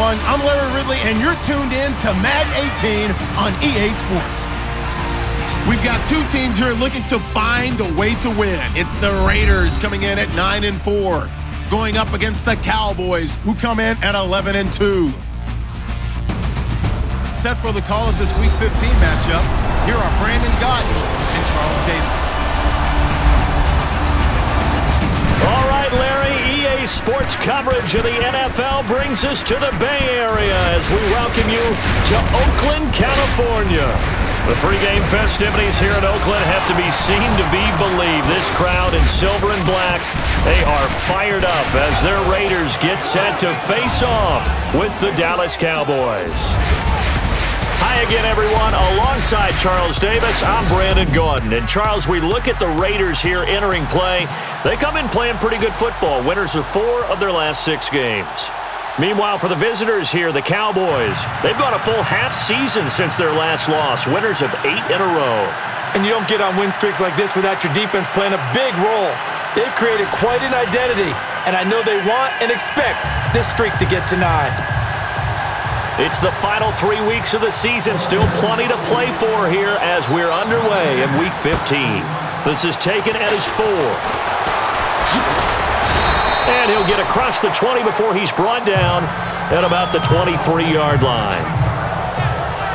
everyone. I'm Larry Ridley, and you're tuned in to Madden 18 on EA Sports. We've got two teams here looking to find a way to win. It's the Raiders coming in at 9-4, going up against the Cowboys, who come in at 11-2. Set for the call of this Week 15 matchup, here are Brandon Gaudin and Charles Davis. All right, Larry, EA Sports coverage of the NFL brings us to the Bay Area as we welcome you to Oakland, California. The pregame festivities here in Oakland have to be seen to be believed. This crowd in silver and black, they are fired up as their Raiders get set to face off with the Dallas Cowboys. Hi again, everyone. Alongside Charles Davis, I'm Brandon Gaudin. And Charles, we look at the Raiders here entering play. They come in playing pretty good football, winners of 4 of their last 6 games. Meanwhile, for the visitors here, the Cowboys, they've gone a full half season since their last loss, winners of 8 in a row. And you don't get on win streaks like this without your defense playing a big role. They've created quite an identity, and I know they want and expect this streak to get to 9. It's the final 3 weeks of the season. Still plenty to play for here as we're underway in Week 15. This is taken at his 4. And he'll get across the 20 before he's brought down at about the 23-yard line.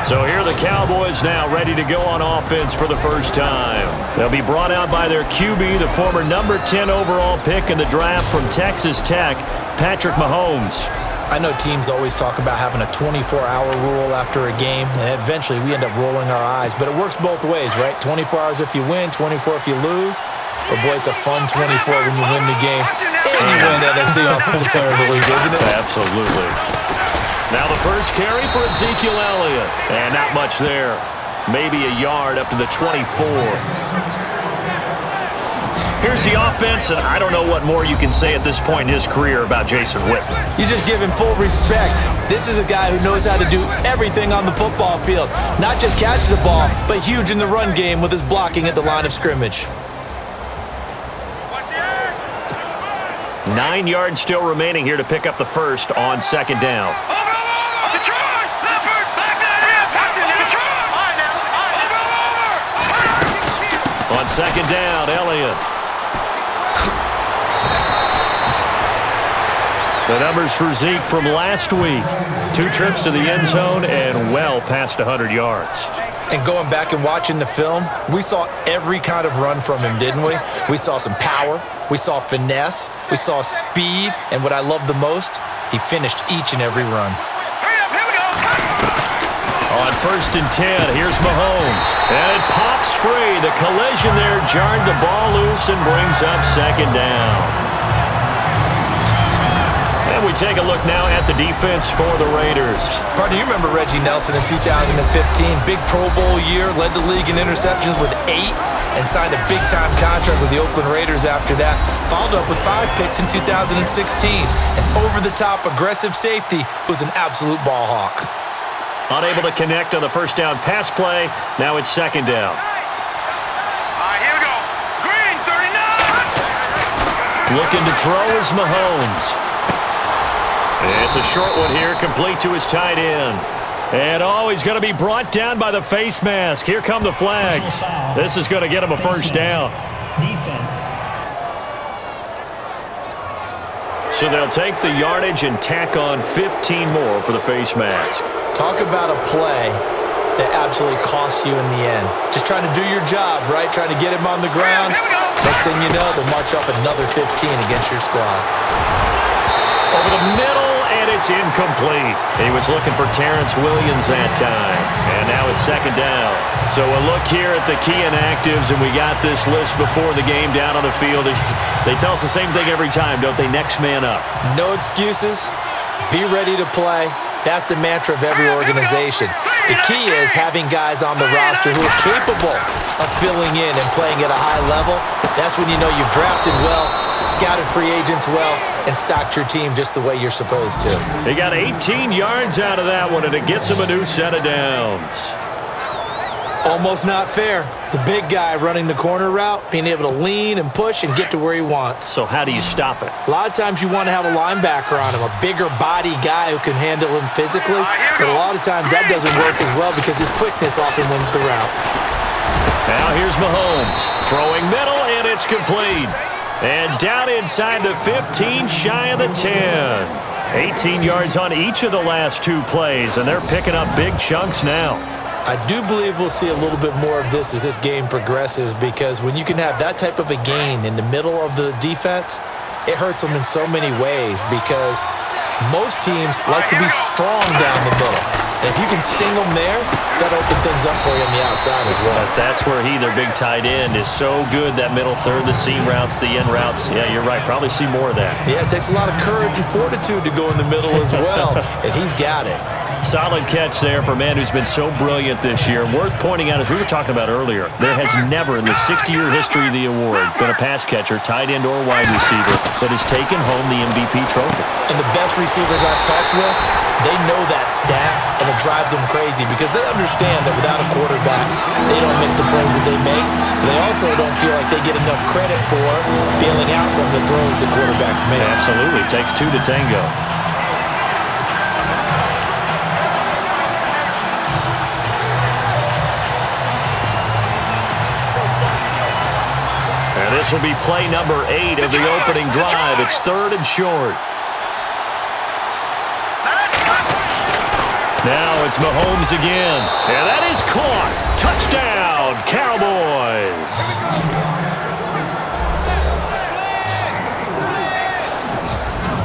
So here are the Cowboys now ready to go on offense for the first time. They'll be brought out by their QB, the former number 10 overall pick in the draft from Texas Tech, Patrick Mahomes. I know teams always talk about having a 24-hour rule after a game, and eventually we end up rolling our eyes. But it works both ways, right? 24 hours if you win, 24 if you lose. But, boy, it's a fun 24 when you win the game. And you win NFC Offensive Player of the League, isn't it? Absolutely. Now the first carry for Ezekiel Elliott. And not much there. Maybe a yard up to the 24. Here's the offense, and I don't know what more you can say at this point in his career about Jason Witten. You just give him full respect. This is a guy who knows how to do everything on the football field. Not just catch the ball, but huge in the run game with his blocking at the line of scrimmage. 9 yards still remaining here to pick up the first on second down. On second down, Elliott. The numbers for Zeke from last week. 2 trips to the end zone and well past 100 yards. And going back and watching the film, we saw every kind of run from him, didn't we? We saw some power, we saw finesse, we saw speed, and what I love the most, he finished each and every run. On first and 10, here's Mahomes. And it pops free. The collision there jarred the ball loose and brings up second down. And we take a look now at the defense for the Raiders. Partner, you remember Reggie Nelson in 2015? Big Pro Bowl year, led the league in interceptions with 8, and signed a big-time contract with the Oakland Raiders after that. Followed up with 5 picks in 2016. An over-the-top aggressive safety who's an absolute ball hawk. Unable to connect on the first down pass play. Now it's second down. Here we go. Green, 39. Looking to throw is Mahomes. It's a short one here, complete to his tight end. And, he's going to be brought down by the face mask. Here come the flags. This is going to get him a first down. Defense. So they'll take the yardage and tack on 15 more for the face mask. Talk about a play that absolutely costs you in the end. Just trying to do your job, right? Trying to get him on the ground. Next thing you know, they'll march up another 15 against your squad. Over the middle, and it's incomplete. He was looking for Terrence Williams that time. And now it's second down. So a look here at the key inactives, and we got this list before the game down on the field. They tell us the same thing every time, don't they? Next man up. No excuses. Be ready to play. That's the mantra of every organization. The key is having guys on the roster who are capable of filling in and playing at a high level. That's when you know you've drafted well, scouted free agents well, and stocked your team just the way you're supposed to. He got 18 yards out of that one, and it gets him a new set of downs. Almost not fair. The big guy running the corner route, being able to lean and push and get to where he wants. So how do you stop it? A lot of times you want to have a linebacker on him, a bigger body guy who can handle him physically, but a lot of times that doesn't work as well because his quickness often wins the route. Now here's Mahomes, throwing middle, and it's complete. And down inside the 15, shy of the 10. 18 yards on each of the last 2 plays, and they're picking up big chunks now. I do believe we'll see a little bit more of this as this game progresses, because when you can have that type of a gain in the middle of the defense, it hurts them in so many ways, because most teams like to be strong down the middle. And if you can sting them there, that opens things up for you on the outside as well. But that's where their big tight end, is so good, that middle third, the seam routes, the in routes. Yeah, you're right. Probably see more of that. Yeah, it takes a lot of courage and fortitude to go in the middle as well, and he's got it. Solid catch there for a man who's been so brilliant this year. Worth pointing out, as we were talking about earlier, there has never in the 60-year history of the award been a pass catcher, tight end or wide receiver, that has taken home the MVP trophy. And the best receivers I've talked with, they know that stat, and it drives them crazy because they understand that without a quarterback, they don't make the plays that they make. They also don't feel like they get enough credit for bailing out some of the throws the quarterbacks make. Absolutely. It takes 2 to tango. This will be play number 8 of the opening drive. It's 3rd and short. Now it's Mahomes again. And that is caught. Touchdown, Cowboys.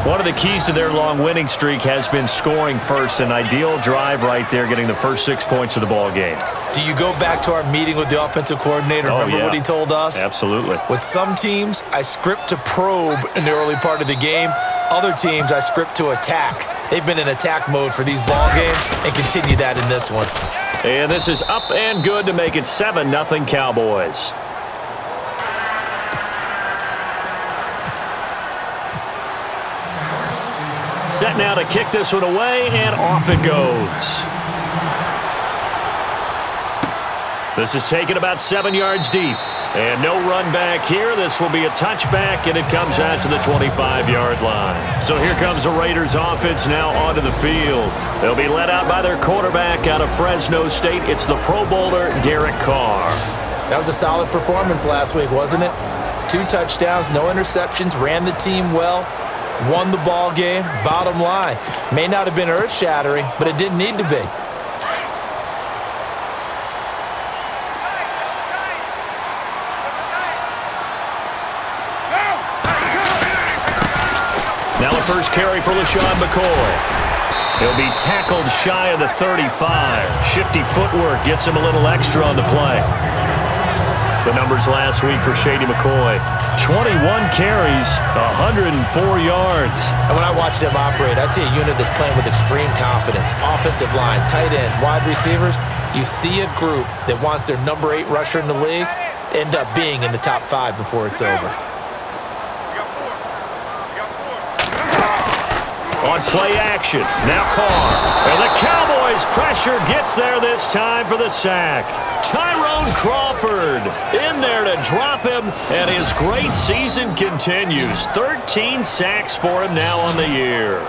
One of the keys to their long winning streak has been scoring first. An ideal drive right there, getting the first 6 points of the ball game. Do you go back to our meeting with the offensive coordinator? Remember what he told us? Absolutely. With some teams, I script to probe in the early part of the game. Other teams, I script to attack. They've been in attack mode for these ball games and continue that in this one. And this is up and good to make it 7-0 Cowboys. Set now to kick this one away, and off it goes. This is taken about 7 yards deep. And no run back here. This will be a touchback, and it comes out to the 25-yard line. So here comes the Raiders offense now onto the field. They'll be led out by their quarterback out of Fresno State. It's the Pro Bowler, Derek Carr. That was a solid performance last week, wasn't it? 2 touchdowns, no interceptions, ran the team well, won the ball game. Bottom line, may not have been earth-shattering, but it didn't need to be. Now a first carry for LaShawn McCoy. He'll be tackled shy of the 35. Shifty footwork gets him a little extra on the play. The numbers last week for Shady McCoy: 21 carries, 104 yards. And when I watch them operate, I see a unit that's playing with extreme confidence. Offensive line, tight ends, wide receivers. You see a group that wants their number 8 rusher in the league end up being in the top 5 before it's over. On play action, now Carr. And the Cowboys' pressure gets there this time for the sack. Tyrone Crawford in there to drop him, and his great season continues. 13 sacks for him now on the year.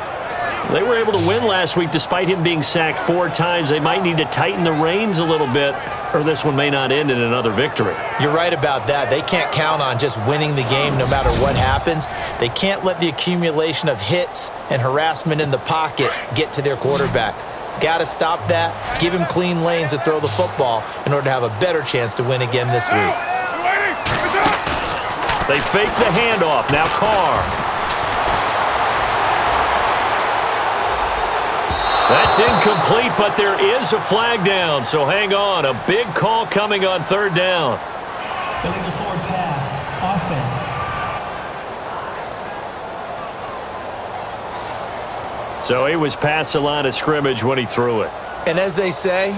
They were able to win last week despite him being sacked 4 times. They might need to tighten the reins a little bit, or this one may not end in another victory. You're right about that. They can't count on just winning the game no matter what happens. They can't let the accumulation of hits and harassment in the pocket get to their quarterback. Got to stop that, give him clean lanes to throw the football in order to have a better chance to win again this week. They fake the handoff. Now Carr. That's incomplete, but there is a flag down, so hang on. A big call coming on 3rd down. Illegal forward pass, offense. So he was past the line of scrimmage when he threw it. And as they say,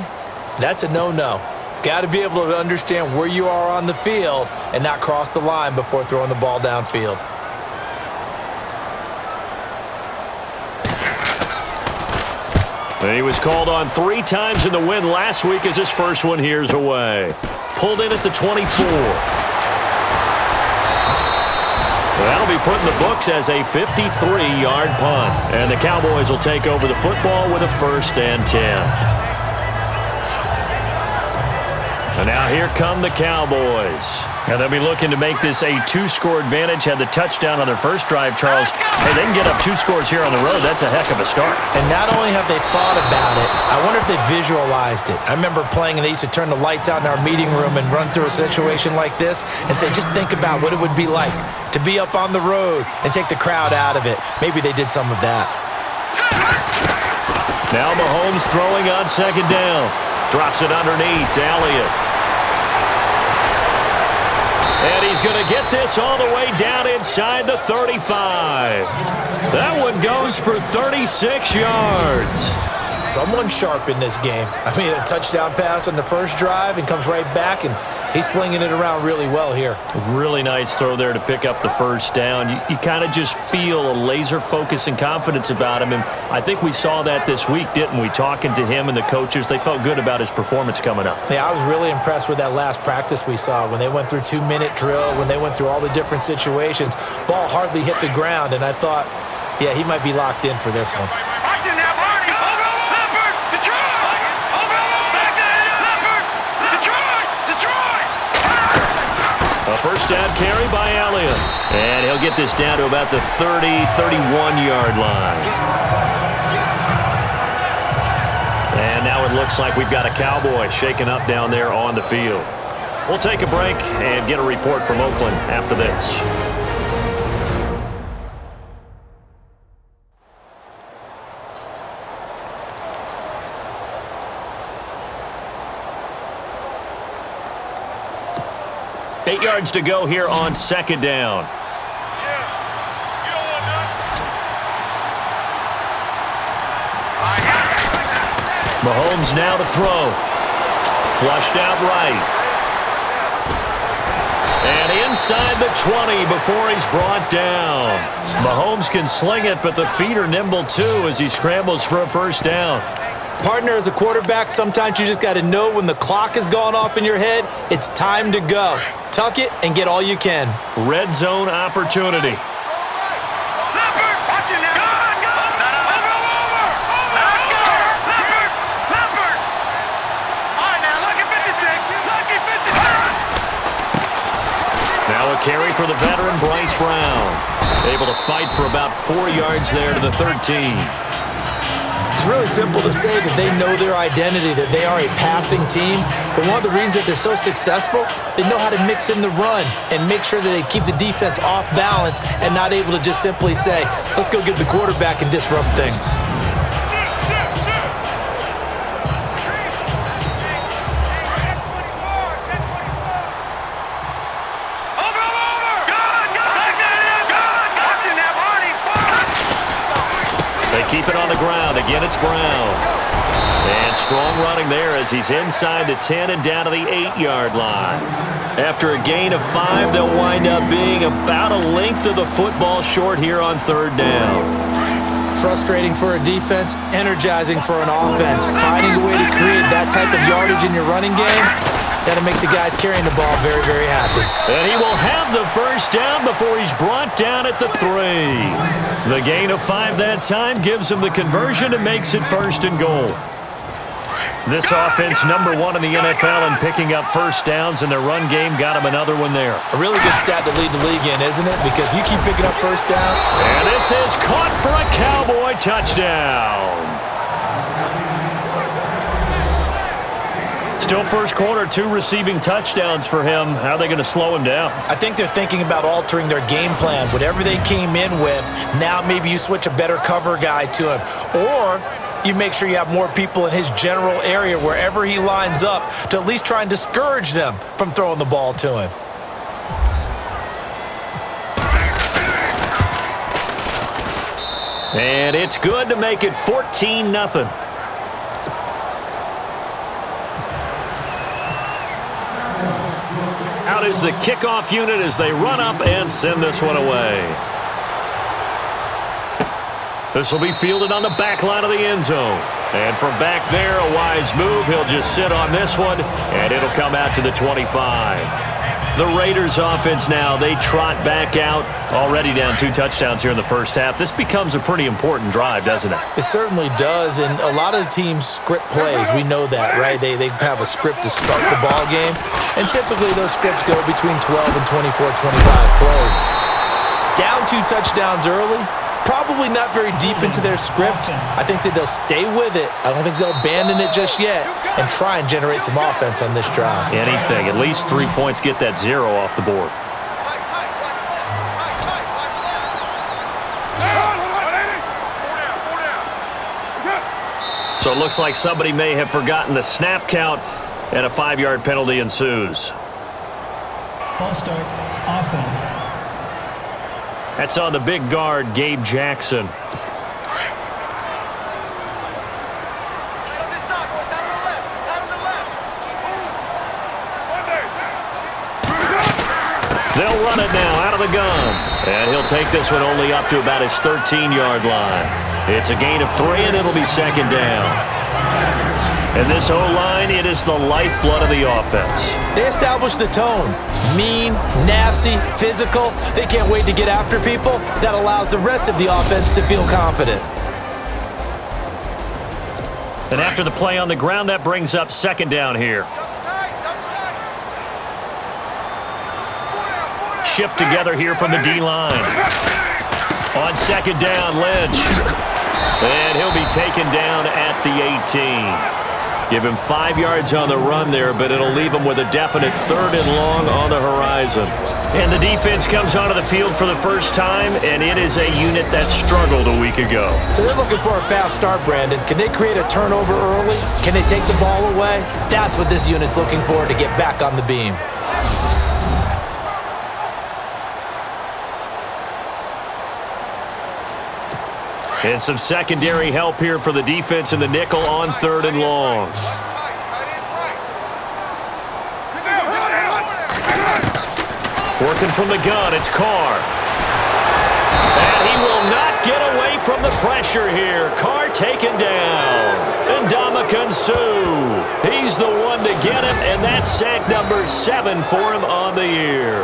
that's a no-no. Got to be able to understand where you are on the field and not cross the line before throwing the ball downfield. And he was called on 3 times in the win last week as his first one here's away. Pulled in at the 24. That'll be put in the books as a 53-yard punt. And the Cowboys will take over the football with a 1st and 10. And now here come the Cowboys. And they'll be looking to make this a 2-score advantage. Had the touchdown on their first drive, Charles. Hey, they can get up 2 scores here on the road. That's a heck of a start. And not only have they thought about it, I wonder if they visualized it. I remember playing, and they used to turn the lights out in our meeting room and run through a situation like this and say, just think about what it would be like to be up on the road and take the crowd out of it. Maybe they did some of that. Now Mahomes throwing on 2nd down. Drops it underneath to Elliott. And he's going to get this all the way down inside the 35. That one goes for 36 yards. Someone sharp in this game. I mean, a touchdown pass on the first drive and comes right back, and he's flinging it around really well here. Really nice throw there to pick up the 1st down. You kind of just feel a laser focus and confidence about him, and I think we saw that this week, didn't we? Talking to him and the coaches, they felt good about his performance coming up. Yeah, I was really impressed with that last practice we saw when they went through 2-minute drill, when they went through all the different situations. Ball hardly hit the ground, and I thought, yeah, he might be locked in for this one. A 1st down carry by Elliott. And he'll get this down to about the 30, 31-yard line. And now it looks like we've got a Cowboy shaken up down there on the field. We'll take a break and get a report from Oakland after this. Eight yards to go here on 2nd down. Mahomes now to throw. Flushed out right. And inside the 20 before he's brought down. Mahomes can sling it, but the feet are nimble too as he scrambles for a 1st down. Partner, as a quarterback, sometimes you just got to know when the clock has gone off in your head, it's time to go. Tuck it and get all you can. Red zone opportunity. Now a carry for the veteran Bryce Brown. Able to fight for about 4 yards there to the 13. It's really simple to say that they know their identity, that they are a passing team. But one of the reasons that they're so successful, they know how to mix in the run and make sure that they keep the defense off balance and not able to just simply say, let's go get the quarterback and disrupt things. Keep it on the ground. Again, it's Brown. And strong running there as he's inside the 10 and down to the 8-yard line. After a gain of 5, they'll wind up being about a length of the football short here on 3rd down. Frustrating for a defense, energizing for an offense. Finding a way to create that type of yardage in your running game, that'll make the guys carrying the ball very, very happy. And he will have the 1st down before he's brought down at the 3. The gain of 5 that time gives him the conversion and makes it 1st and goal. This offense #1 in the NFL in picking up 1st downs, and their run game got him another one there. A really good stat to lead the league in, isn't it? Because you keep picking up 1st down. And this is caught for a Cowboy touchdown. Still 1st quarter, 2 receiving touchdowns for him. How are they going to slow him down? I think they're thinking about altering their game plan. Whatever they came in with, now maybe you switch a better cover guy to him. Or you make sure you have more people in his general area wherever he lines up to at least try and discourage them from throwing the ball to him. And it's good to make it 14-0. Out is the kickoff unit as they run up and send this one away. This will be fielded on the back line of the end zone. And from back there, a wise move. He'll just sit on this one, and it'll come out to the 25. The Raiders offense now, they trot back out, already down 2 touchdowns here in the first half. This becomes a pretty important drive, doesn't it? It certainly does, and a lot of teams script plays. We know that, right? They have a script to start the ball game, and typically those scripts go between 12 and 24, 25 plays. Down 2 touchdowns early, probably not very deep into their script. I think that they'll stay with it. I don't think they'll abandon it just yet and try and generate some offense on this drive. Anything. At least 3 points, get that 0 off the board. So it looks like somebody may have forgotten the snap count, and a 5-yard penalty ensues. False start, offense. That's on the big guard, Gabe Jackson. They'll run it now out of the gun. And he'll take this one only up to about his 13-yard line. It's a gain of 3, and it'll be second down. And this O-line, it is the lifeblood of the offense. They establish the tone. Mean, nasty, physical. They can't wait to get after people. That allows the rest of the offense to feel confident. And after the play on the ground, that brings up second down here. Shift together here from the D-line. On second down, Lynch. And he'll be taken down at the 18. Give him 5 yards on the run there, but it'll leave him with a definite 3rd and long on the horizon. And the defense comes onto the field for the first time, and it is a unit that struggled a week ago. So they're looking for a fast start, Brandon. Can they create a turnover early? Can they take the ball away? That's what this unit's looking for to get back on the beam. And some secondary help here for the defense in the nickel on 3rd and long. Working from the gun, it's Carr. And he will not get away from the pressure here. Carr taken down. And Ndamukong Suh. He's the one to get him, and that's sack number 7 for him on the year.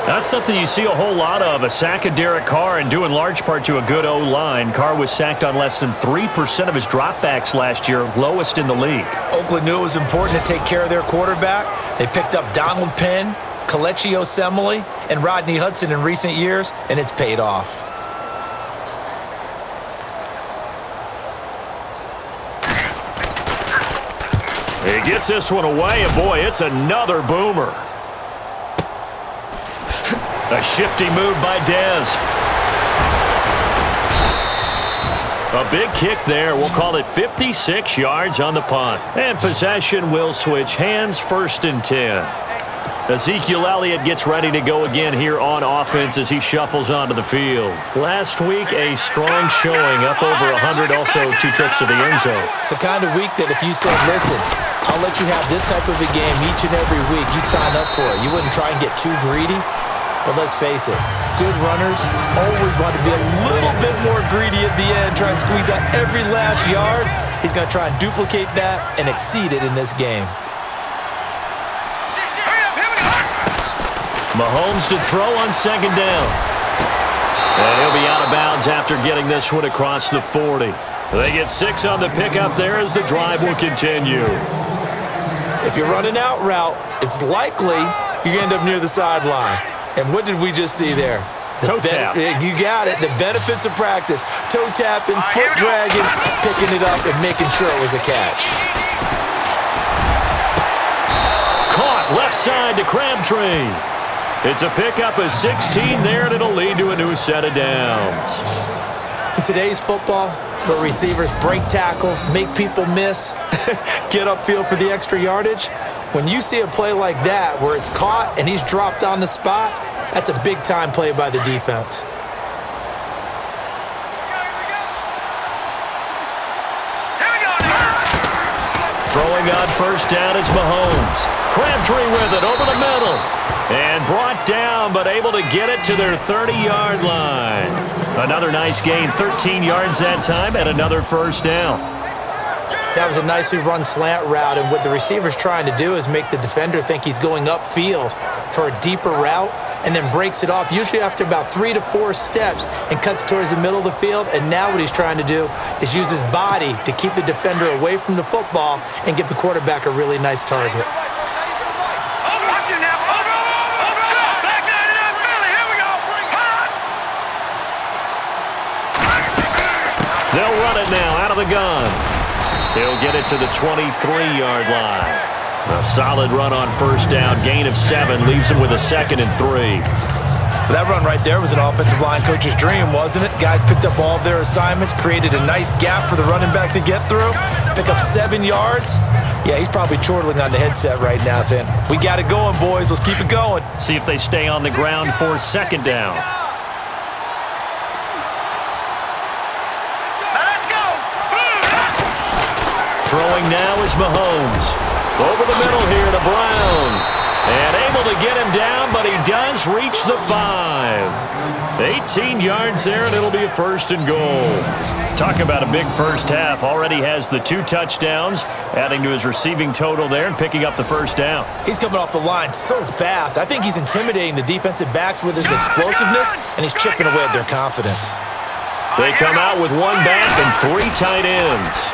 That's something you see a whole lot of, a sack of Derek Carr, and due in large part to a good O-line. Carr was sacked on less than 3% of his dropbacks last year, lowest in the league. Oakland knew it was important to take care of their quarterback. They picked up Donald Penn, Kelechi Osemele, and Rodney Hudson in recent years, and it's paid off. He gets this one away, and boy, it's another boomer. A shifty move by Dez. A big kick there. We'll call it 56 yards on the punt. And possession will switch hands, 1st and 10. Ezekiel Elliott gets ready to go again here on offense as he shuffles onto the field. Last week, a strong showing, up over 100, also 2 trips to the end zone. It's the kind of week that if you said, listen, I'll let you have this type of a game each and every week, you'd sign up for it. You wouldn't try and get too greedy. But let's face it, good runners always want to be a little bit more greedy at the end, try and squeeze out every last yard. He's going to try and duplicate that and exceed it in this game. Mahomes to throw on second down. And he'll be out of bounds after getting this one across the 40. They get 6 on the pickup there as the drive will continue. If you're running out route, it's likely you're going to end up near the sideline. And what did we just see there? Toe tap. You got it. The benefits of practice. Toe tapping, foot dragging, picking it up, and making sure it was a catch. Caught left side to Crabtree. It's a pickup of 16 there, and it'll lead to a new set of downs. In today's football, where receivers break tackles, make people miss, get upfield for the extra yardage, when you see a play like that where it's caught and he's dropped on the spot, that's a big-time play by the defense. Throwing on first down is Mahomes. Crabtree with it over the middle. And brought down, but able to get it to their 30-yard line. Another nice gain, 13 yards that time, and another first down. That was a nicely run slant route, and what the receiver's trying to do is make the defender think he's going upfield for a deeper route, and then breaks it off, usually after about 3 to 4 steps, and cuts towards the middle of the field. And now what he's trying to do is use his body to keep the defender away from the football and give the quarterback a really nice target. They'll run it now out of the gun. He'll get it to the 23-yard line. A solid run on first down. Gain of 7 leaves him with a 2nd and 3. That run right there was an offensive line coach's dream, wasn't it? Guys picked up all of their assignments, created a nice gap for the running back to get through, pick up 7 yards. Yeah, he's probably chortling on the headset right now saying, we got it going, boys. Let's keep it going. See if they stay on the ground for 2nd down. Throwing now is Mahomes. Over the middle here to Brown. And able to get him down, but he does reach the 5. 18 yards there, and it'll be a 1st and goal. Talk about a big first half. Already has the 2 touchdowns, adding to his receiving total there and picking up the 1st down. He's coming off the line so fast. I think he's intimidating the defensive backs with his explosiveness, and he's chipping away at their confidence. They come out with 1 back and 3 tight ends.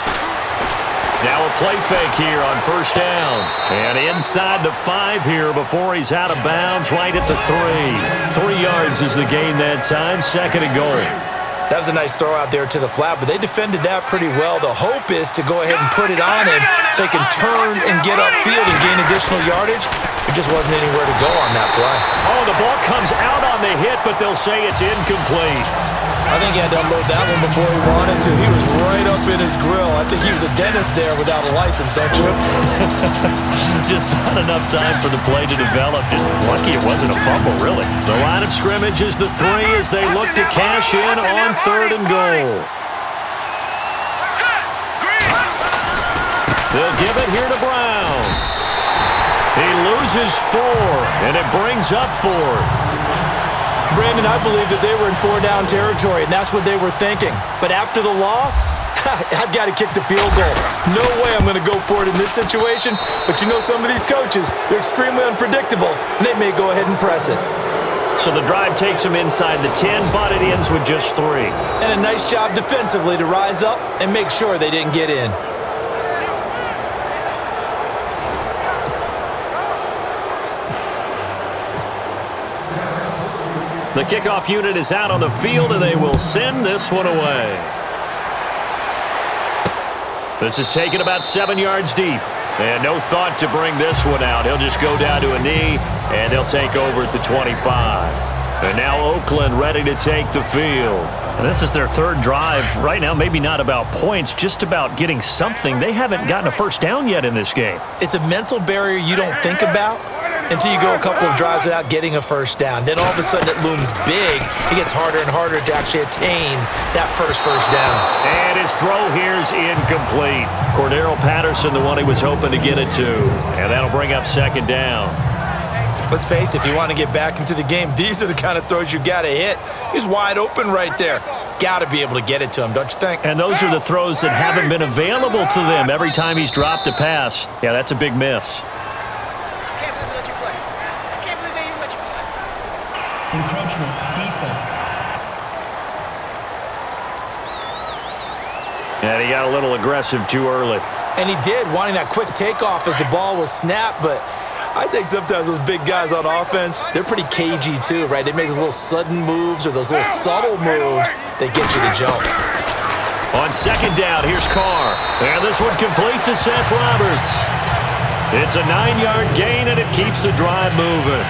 Now a play fake here on 1st down. And inside the 5 here before he's out of bounds, right at the 3. 3 yards is the gain that time, 2nd and goal. That was a nice throw out there to the flat, but they defended that pretty well. The hope is to go ahead and put it on him so he can turn and get upfield and gain additional yardage. There just wasn't anywhere to go on that play. Oh, the ball comes out on the hit, but they'll say it's incomplete. I think he had to unload that one before he wanted to. He was right up in his grill. I think he was a dentist there without a license, don't you? Just not enough time for the play to develop. Just lucky it wasn't a fumble, really. The line of scrimmage is the 3 as they look to cash in on 3rd and goal. They'll give it here to Brown. He loses 4, and it brings up 4th. Brandon, I believe that they were in 4-down territory, and that's what they were thinking. But after the loss, I've got to kick the field goal. No way I'm going to go for it in this situation. But you know some of these coaches, they're extremely unpredictable, and they may go ahead and press it. So the drive takes them inside the 10, but it ends with just 3. And a nice job defensively to rise up and make sure they didn't get in. The kickoff unit is out on the field, and they will send this one away. This is taken about 7 yards deep. And no thought to bring this one out. He'll just go down to a knee, and they'll take over at the 25. And now Oakland ready to take the field. And this is their 3rd drive. Right now, maybe not about points, just about getting something. They haven't gotten a 1st down yet in this game. It's a mental barrier you don't think about until you go a couple of drives without getting a 1st down. Then all of a sudden it looms big. It gets harder and harder to actually attain that first down. And his throw here's incomplete. Cordero Patterson, the one he was hoping to get it to. And that'll bring up 2nd down. Let's face it, if you want to get back into the game, these are the kind of throws you got to hit. He's wide open right there. Got to be able to get it to him, don't you think? And those are the throws that haven't been available to them every time he's dropped a pass. Yeah, that's a big miss. Encroachment, defense. And he got a little aggressive too early. And he did, wanting that quick takeoff as the ball was snapped, but I think sometimes those big guys on offense, they're pretty cagey too, right? They make those little sudden moves or those little subtle moves that get you to jump. On 2nd down, here's Carr. And this one complete to Seth Roberts. It's a 9-yard gain, and it keeps the drive moving.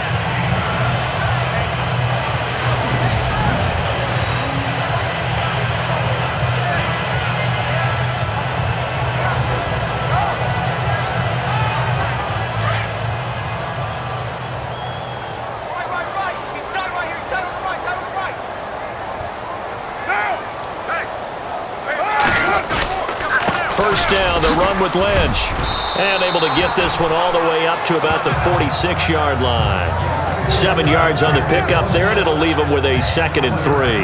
First down, the run with Lynch. And able to get this one all the way up to about the 46-yard line. 7 yards on the pickup there, and it'll leave him with a 2nd and 3.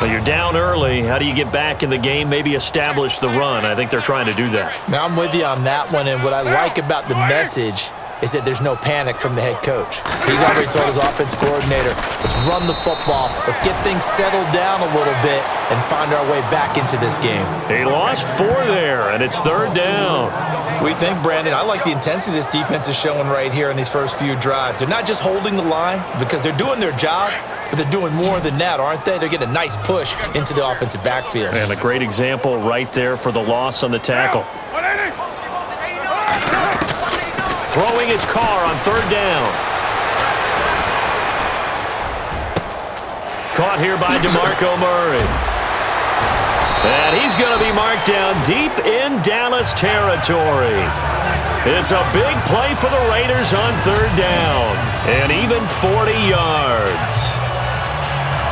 Well, you're down early. How do you get back in the game, maybe establish the run? I think they're trying to do that. Now, I'm with you on that one, and what I like about the message is that there's no panic from the head coach. He's already told his offensive coordinator, let's run the football, let's get things settled down a little bit and find our way back into this game. He lost 4 there, and it's 3rd down. What do you think, Brandon? I like the intensity this defense is showing right here in these first few drives. They're not just holding the line because they're doing their job, but they're doing more than that, aren't they? They're getting a nice push into the offensive backfield. And a great example right there for the loss on the tackle. Throwing his car on 3rd down. Caught here by DeMarco Murray. And he's going to be marked down deep in Dallas territory. It's a big play for the Raiders on 3rd down. And even 40 yards.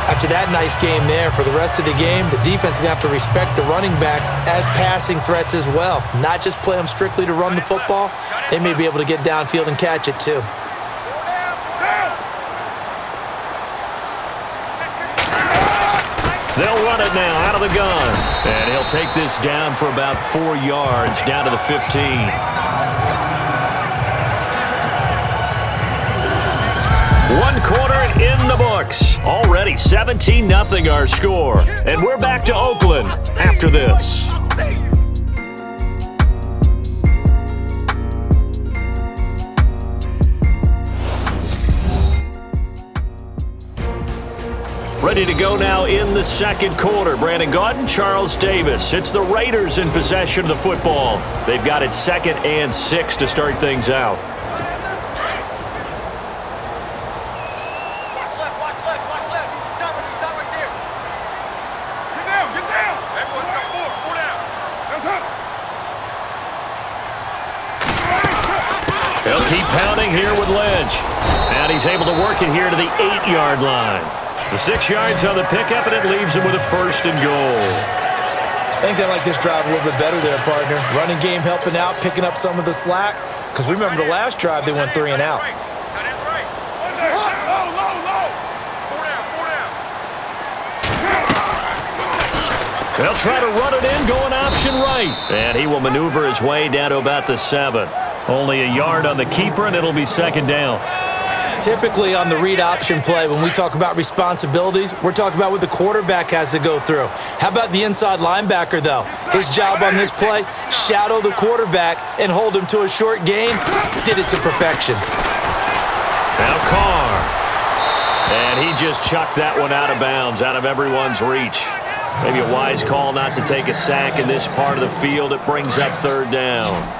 After that nice game there, for the rest of the game, the defense is going to have to respect the running backs as passing threats as well. Not just play them strictly to run the football. They may be able to get downfield and catch it too. They'll run it now out of the gun. And he'll take this down for about 4 yards down to the 15. 1 quarter in the books. Already 17-0 our score. And we're back to Oakland after this. Ready to go now in the 2nd quarter. Brandon Gaudin, Charles Davis. It's the Raiders in possession of the football. They've got it 2nd and 6 to start things out. They'll keep pounding here with Lynch. And he's able to work it here to the 8-yard line. The 6 yards on the pickup, and it leaves him with a 1st and goal. I think they like this drive a little bit better there, partner. Running game helping out, picking up some of the slack. Because remember the last drive, they went 3 and out. They'll try to run it in, going option right. And he will maneuver his way down to about the 7. Only a yard on the keeper, and it'll be 2nd down. Typically on the read option play, when we talk about responsibilities, we're talking about what the quarterback has to go through. How about the inside linebacker, though? His job on this play, shadow the quarterback and hold him to a short gain. Did it to perfection. Now Carr. And he just chucked that one out of bounds, out of everyone's reach. Maybe a wise call not to take a sack in this part of the field. It brings up 3rd down.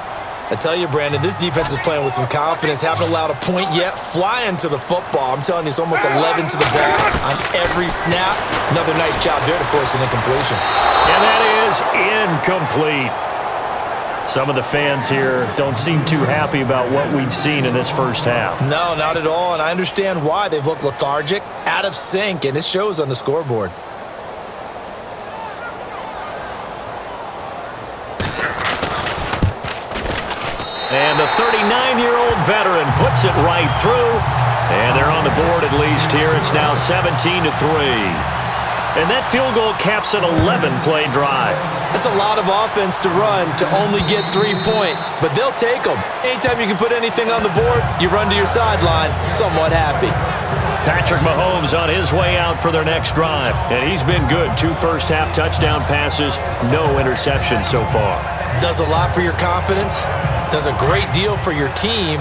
I tell you, Brandon, this defense is playing with some confidence. Haven't allowed a point yet. Flying to the football. I'm telling you, it's almost 11 to the ball on every snap. Another nice job there to force an incompletion. And that is incomplete. Some of the fans here don't seem too happy about what we've seen in this first half. No, not at all, and I understand why. They've looked lethargic, out of sync, and it shows on the scoreboard. And the 39-year-old veteran puts it right through. And they're on the board at least here. It's now 17-3. And that field goal caps an 11-play drive. That's a lot of offense to run to only get 3 points, but they'll take them. Anytime you can put anything on the board, you run to your sideline somewhat happy. Patrick Mahomes on his way out for their next drive. And he's been good. 2 first-half touchdown passes, no interceptions so far. Does a lot for your confidence. Does a great deal for your team.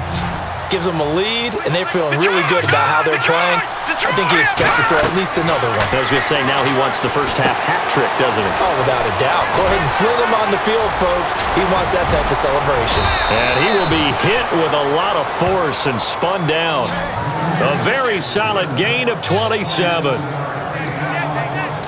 Gives them a lead, and they're feeling really good about how they're playing. I think he expects to throw at least another one. I was going to say, now he wants the first-half hat trick, doesn't he? Oh, without a doubt. Go ahead and fling him on the field, folks. He wants that type of celebration. And he will be hit with a lot of force and spun down. A very solid gain of 27.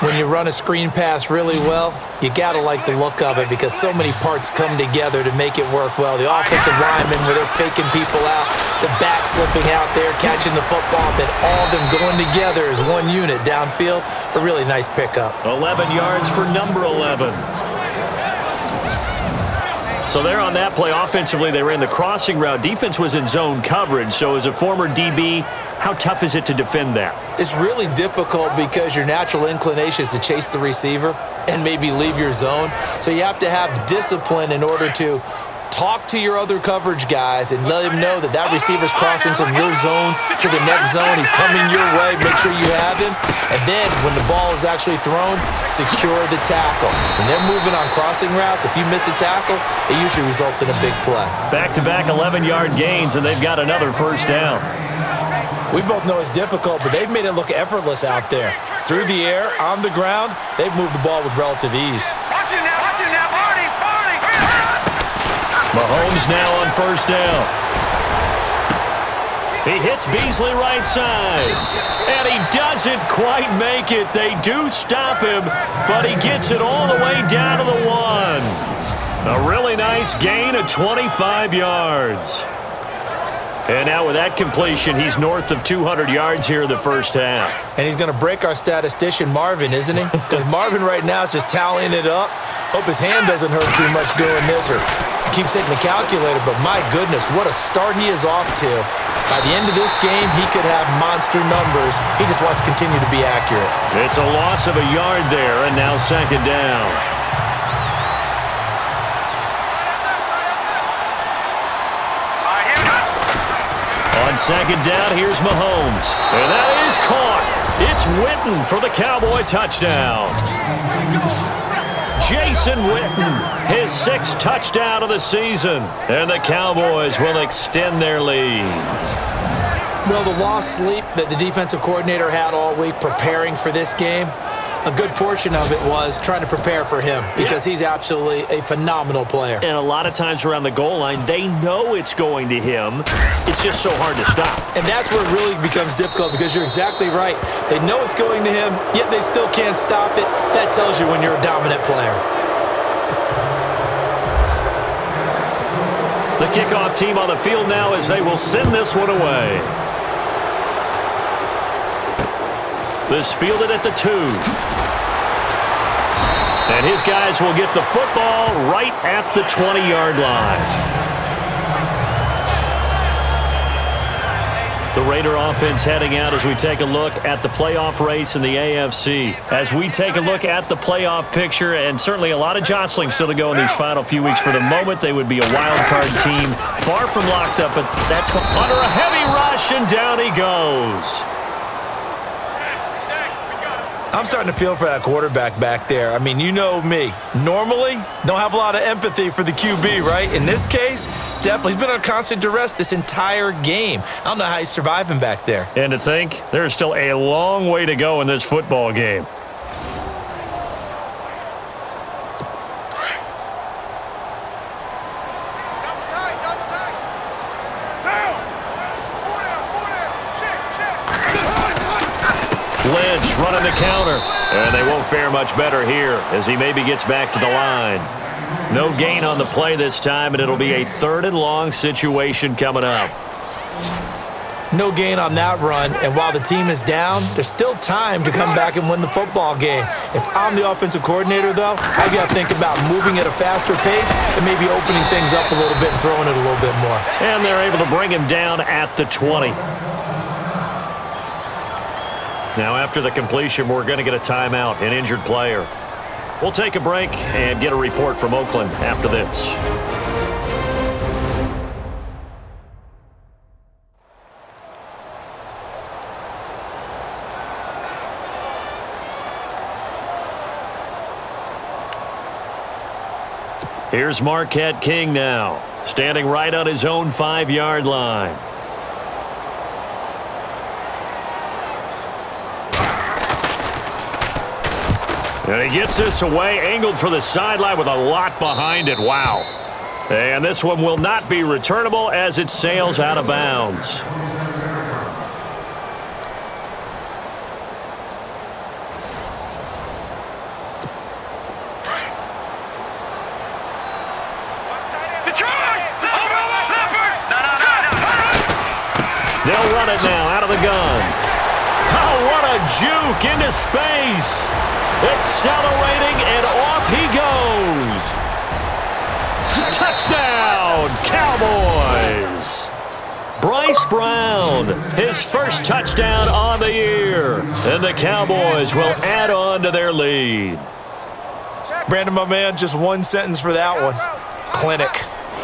When you run a screen pass really well, you got to like the look of it because so many parts come together to make it work well. The offensive linemen, where they're faking people out, the back slipping out there, catching the football, then all of them going together as one unit downfield. A really nice pickup. 11 yards for number 11. So there on that play, offensively, they ran the crossing route. Defense was in zone coverage. So as a former DB, How tough is it to defend that? It's really difficult because your natural inclination is to chase the receiver and maybe leave your zone. So you have to have discipline in order to talk to your other coverage guys and let him know that that receiver's crossing from your zone to the next zone. He's coming your way. Make sure you have him. And then when the ball is actually thrown, secure the tackle. When they're moving on crossing routes, if you miss a tackle, it usually results in a big play. Back-to-back 11-yard gains, and they've got another first down. We both know it's difficult, but they've made it look effortless out there. Through the air, on the ground, they've moved the ball with relative ease. Watch it now, Barney. Mahomes now on first down. He hits Beasley right side, and he doesn't quite make it. They do stop him, but he gets it all the way down to the 1. A really nice gain of 25 yards. And now with that completion, he's north of 200 yards here in the first half. And he's going to break our statistician, Marvin, isn't he? Because Marvin right now is just tallying it up. Hope his hand doesn't hurt too much doing this or keeps hitting the calculator. But my goodness, what a start he is off to. By the end of this game, he could have monster numbers. He just wants to continue to be accurate. It's a loss of a yard there, and now second down. On second down, here's Mahomes. And that is caught. It's Witten for the Cowboy touchdown. Jason Witten, his 6th touchdown of the season. And the Cowboys will extend their lead. Well, the lost sleep that the defensive coordinator had all week preparing for this game, a good portion of it was trying to prepare for him because he's absolutely a phenomenal player. And a lot of times around the goal line, they know it's going to him. It's just so hard to stop. And that's where it really becomes difficult because you're exactly right. They know it's going to him, yet they still can't stop it. That tells you when you're a dominant player. The kickoff team on the field now as they will send this one away. This fielded at the 2. And his guys will get the football right at the 20-yard line. The Raider offense heading out as we take a look at the playoff race in the AFC. As we take a look at the playoff picture, and certainly a lot of jostling still to go in these final few weeks. For the moment, they would be a wild card team, far from locked up, but that's under a heavy rush, and down he goes. I'm starting to feel for that quarterback back there. I mean, you know me. Normally, don't have a lot of empathy for the QB, right? In this case, definitely. He's been under constant duress this entire game. I don't know how he's surviving back there. And to think, there's still a long way to go in this football game. Lynch running the counter, and they won't fare much better here as he maybe gets back to the line. No gain on the play this time, and it'll be a 3rd and long situation coming up. No gain on that run, and while the team is down, there's still time to come back and win the football game. If I'm the offensive coordinator, though, I've got to think about moving at a faster pace and maybe opening things up a little bit and throwing it a little bit more. And they're able to bring him down at the 20. Now, after the completion, we're going to get a timeout, an injured player. We'll take a break and get a report from Oakland after this. Here's Marquette King now, standing right on his own 5-yard line. And he gets this away, angled for the sideline with a lot behind it. Wow. And this one will not be returnable as it sails out of bounds. They'll run it now out of the gun. Oh, what a juke into space. Accelerating, and off he goes. Touchdown, Cowboys. Bryce Brown, his first touchdown on the year. And the Cowboys will add on to their lead. Brandon, my man, just one sentence for that one. Clinic.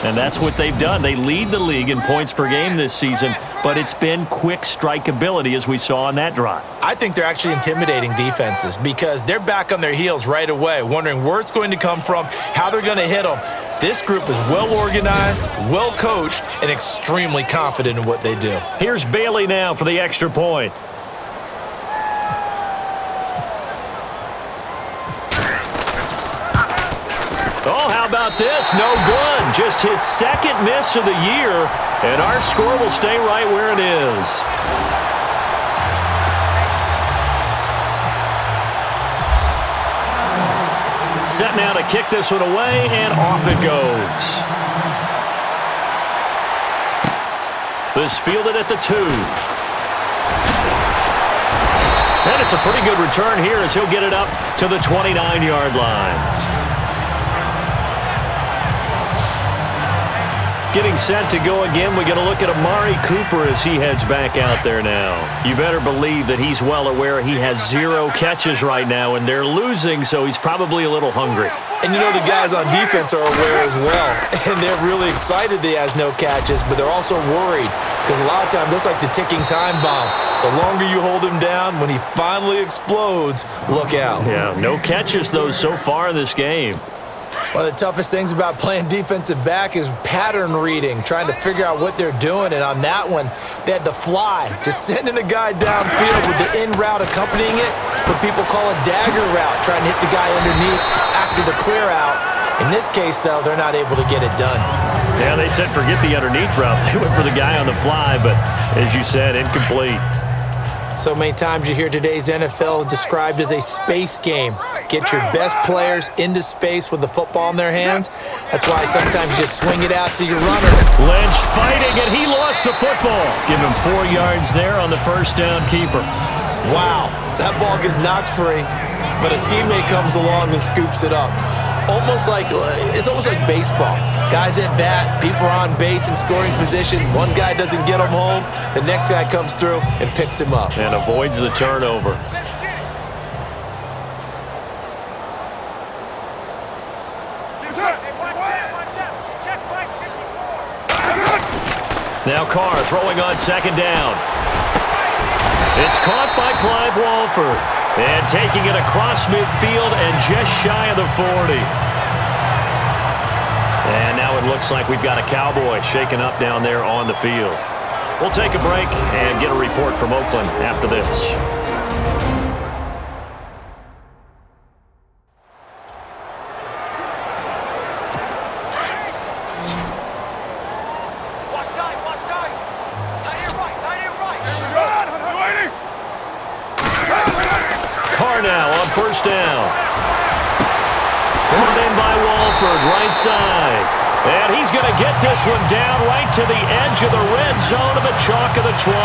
And that's what they've done. They lead the league in points per game this season, but it's been quick strikeability as we saw on that drive. I think they're actually intimidating defenses because they're back on their heels right away, wondering where it's going to come from, how they're going to hit them. This group is well organized, well coached, and extremely confident in what they do. Here's Bailey now for the extra point. Oh, how about this? No good. Just his second miss of the year, and our score will stay right where it is. Set now to kick this one away, and off it goes. This fielded at the 2. And it's a pretty good return here as he'll get it up to the 29-yard line. Getting set to go again, we get a look at Amari Cooper as he heads back out there now. You better believe that he's well aware he has 0 catches right now, and they're losing, so he's probably a little hungry. And you know the guys on defense are aware as well, and they're really excited that he has no catches, but they're also worried because a lot of times that's like the ticking time bomb. The longer you hold him down, when he finally explodes, look out. Yeah, no catches, though, so far in this game. One of the toughest things about playing defensive back is pattern reading, trying to figure out what they're doing. And on that one, they had the fly, just sending a guy downfield with the in route accompanying it, what people call a dagger route, trying to hit the guy underneath after the clear out. In this case, though, they're not able to get it done. Yeah, they said forget the underneath route. They went for the guy on the fly, but as you said, incomplete. So many times you hear today's NFL described as a space game. Get your best players into space with the football in their hands. That's why sometimes you just swing it out to your runner. Lynch fighting, and he lost the football. Give him 4 yards there on the first down keeper. Wow, that ball gets knocked free, but a teammate comes along and scoops it up. It's almost like baseball. Guys at bat, people are on base in scoring position. One guy doesn't get him home. The next guy comes through and picks him up. And avoids the turnover. Now Carr throwing on second down. It's caught by Clive Walford. And taking it across midfield and just shy of the 40. And now it looks like we've got a Cowboy shaken up down there on the field. We'll take a break and get a report from Oakland after this. Now on first down. Brought in by Walford, right side. And he's going to get this one down right to the edge of the red zone of the chalk of the 20.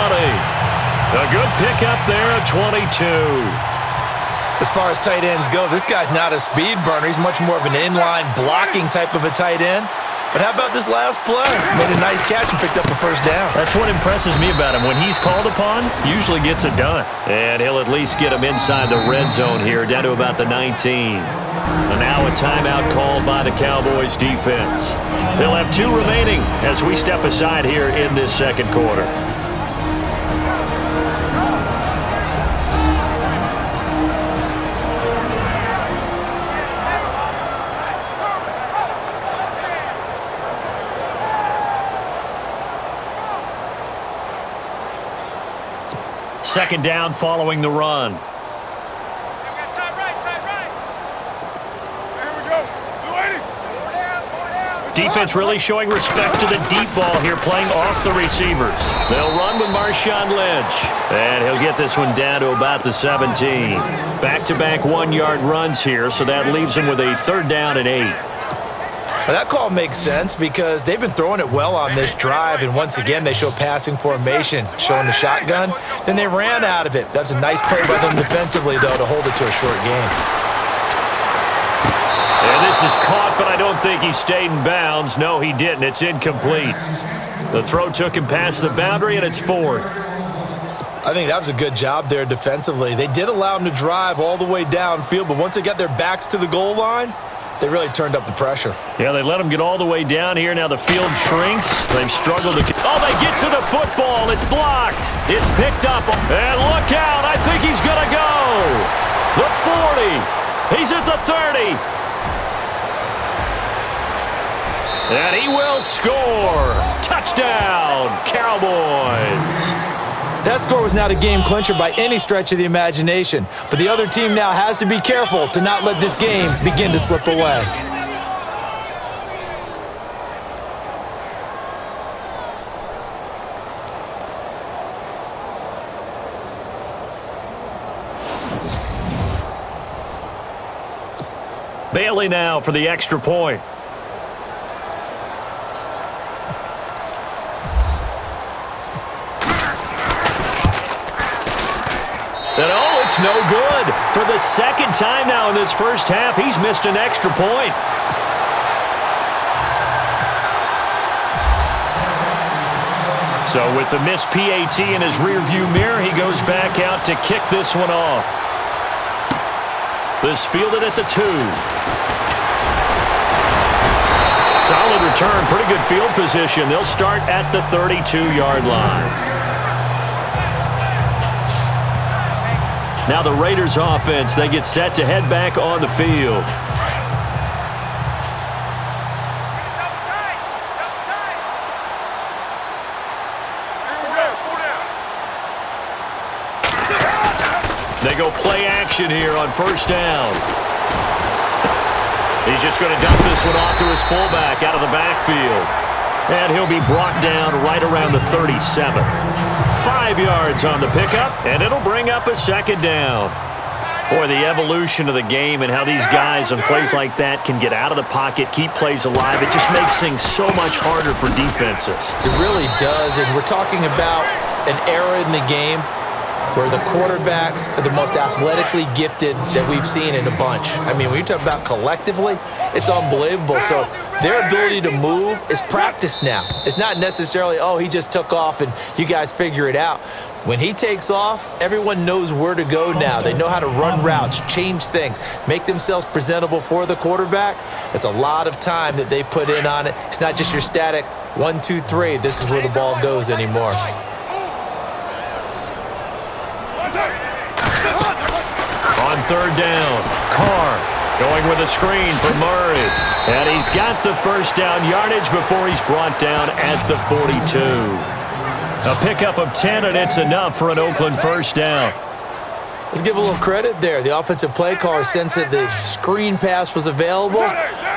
A good pickup there at 22. As far as tight ends go, this guy's not a speed burner. He's much more of an inline blocking type of a tight end. But how about this last play? Made a nice catch and picked up a first down. That's what impresses me about him. When he's called upon, usually gets it done. And he'll at least get him inside the red zone here, down to about the 19. And now a timeout called by the Cowboys defense. They'll have 2 remaining as we step aside here in this second quarter. Second down following the run. Defense really showing respect to the deep ball here, playing off the receivers. They'll run with Marshawn Lynch. And he'll get this one down to about the 17. Back-to-back 1-yard runs here, so that leaves him with a third down and 8. Well, that call makes sense because they've been throwing it well on this drive, and once again they show passing formation, showing the shotgun. Then they ran out of it. That's a nice play by them defensively, though, to hold it to a short game. And this is caught, but I don't think he stayed in bounds. No, he didn't. It's incomplete. The throw took him past the boundary, and it's 4th. I think that was a good job there defensively. They did allow him to drive all the way downfield, but once they got their backs to the goal line, they really turned up the pressure. Yeah, they let him get all the way down here. Now the field shrinks. They've struggled to... Oh, they get to the football. It's blocked. It's picked up. And look out. I think he's going to go. The 40. He's at the 30. And he will score. Touchdown, Cowboys. That score was not a game clincher by any stretch of the imagination, but the other team now has to be careful to not let this game begin to slip away. Bailey now for the extra point. And oh, it's no good. For the second time now in this first half, he's missed an extra point. So with the missed PAT in his rearview mirror, he goes back out to kick this one off. This fielded at the 2. Solid return, pretty good field position. They'll start at the 32-yard line. Now the Raiders offense, they get set to head back on the field. They go play action here on first down. He's just going to dump this one off to his fullback out of the backfield. And he'll be brought down right around the 37. 5 yards on the pickup, and it'll bring up a second down. Boy, the evolution of the game and how these guys on plays like that can get out of the pocket, keep plays alive, it just makes things so much harder for defenses. It really does, and we're talking about an era in the game where the quarterbacks are the most athletically gifted that we've seen in a bunch. I mean, when you talk about collectively, it's unbelievable. So their ability to move is practiced now. It's not necessarily, oh, he just took off and you guys figure it out. When he takes off, everyone knows where to go now. They know how to run routes, change things, make themselves presentable for the quarterback. That's a lot of time that they put in on it. It's not just your static 1, 2, 3, this is where the ball goes anymore. On third down, Carr going with a screen for Murray. And he's got the first down yardage before he's brought down at the 42. A pickup of 10, and it's enough for an Oakland first down. Let's give a little credit there. The offensive play caller sensed that the screen pass was available.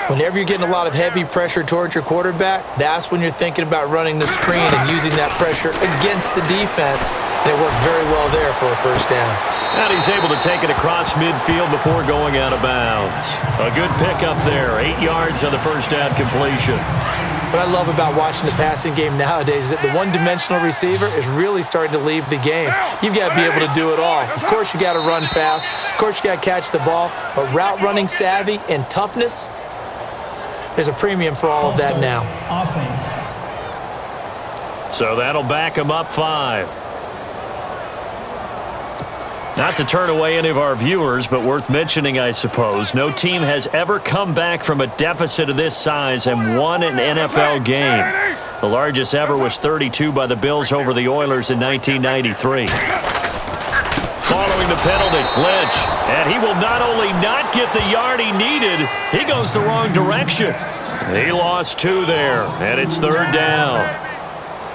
Whenever you're getting a lot of heavy pressure towards your quarterback, that's when you're thinking about running the screen and using that pressure against the defense. And it worked very well there for a first down. And he's able to take it across midfield before going out of bounds. A good pickup there. 8 yards on the first down completion. What I love about watching the passing game nowadays is that the one-dimensional receiver is really starting to leave the game. You've got to be able to do it all. Of course, you got to run fast. Of course, you got to catch the ball. But route running savvy and toughness, there's a premium for all of that now. Offense. So that'll back him up 5. Not to turn away any of our viewers, but worth mentioning, I suppose, no team has ever come back from a deficit of this size and won an NFL game. The largest ever was 32 by the Bills over the Oilers in 1993. Following the penalty, Lynch, and he will not only not get the yard he needed, he goes the wrong direction. He lost 2 there, and it's third down.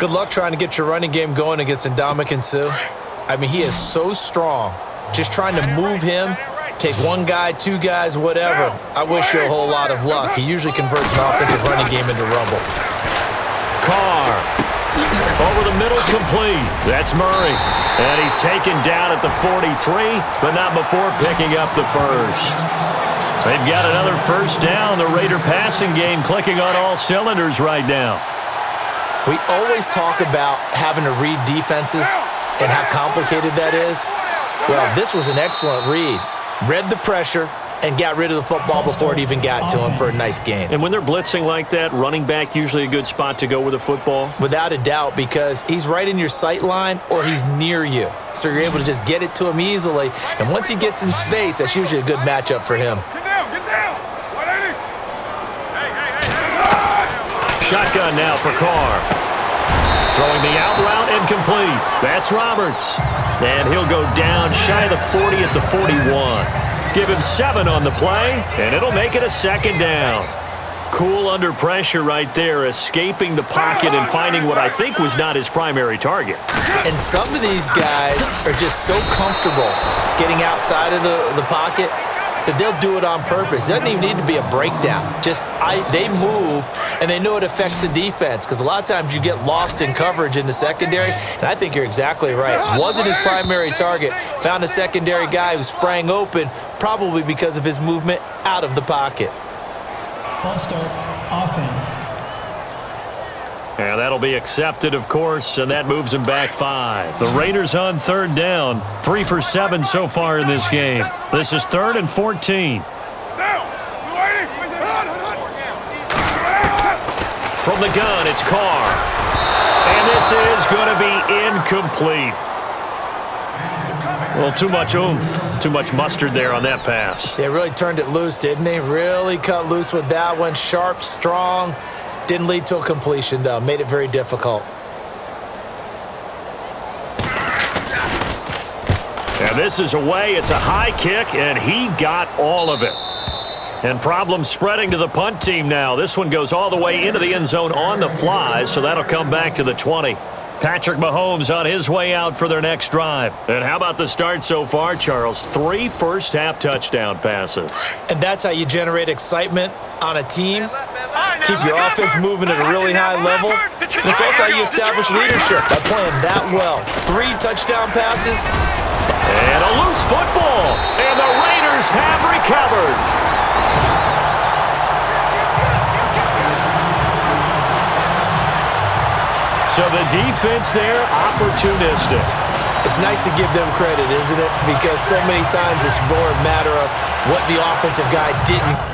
Good luck trying to get your running game going against Ndamukong Suh. I mean, he is so strong. Just trying to move him, take 1 guy, 2 guys, whatever. I wish you a whole lot of luck. He usually converts an offensive running game into rumble. Carr. Over the middle, complete. That's Murray. And he's taken down at the 43, but not before picking up the first. They've got another first down. The Raider passing game clicking on all cylinders right now. We always talk about having to read defenses and how complicated that is. Well, this was an excellent read. Read the pressure, and got rid of the football before it even got to him for a nice gain. And when they're blitzing like that, running back usually a good spot to go with the football? Without a doubt, because he's right in your sight line or he's near you. So you're able to just get it to him easily. And once he gets in space, that's usually a good matchup for him. Get down, get down. 180. Shotgun now for Carr. Throwing the out route incomplete. That's Roberts. And he'll go down shy of the 40 at the 41. Give him 7 on the play, and it'll make it a second down. Cool under pressure right there, escaping the pocket and finding what I think was not his primary target. And some of these guys are just so comfortable getting outside of the pocket that they'll do it on purpose. It doesn't even need to be a breakdown. They move, and they know it affects the defense because a lot of times you get lost in coverage in the secondary, and I think you're exactly right. Wasn't his primary target. Found a secondary guy who sprang open, probably because of his movement out of the pocket. False start, offense. And that'll be accepted, of course, and that moves him back 5. The Raiders on 3rd down, 3 for 7 so far in this game. This is 3rd and 14. From the gun, it's Carr. And this is going to be incomplete. Well, too much oomph, too much mustard there on that pass. They really turned it loose, didn't they? Really cut loose with that one. Sharp, strong. Didn't lead to a completion, though. Made it very difficult. And this is away. It's a high kick, and he got all of it. And problems spreading to the punt team now. This one goes all the way into the end zone on the fly, so that'll come back to the 20. Patrick Mahomes on his way out for their next drive. And how about the start so far, Charles? 3 first-half touchdown passes. And that's how you generate excitement on a team. Keep your offense moving at a really high level. And it's also how you establish leadership by playing that well. 3 touchdown passes. And a loose football. And the Raiders have recovered. So the defense there, opportunistic. It's nice to give them credit, isn't it? Because so many times it's more a matter of what the offensive guy didn't do.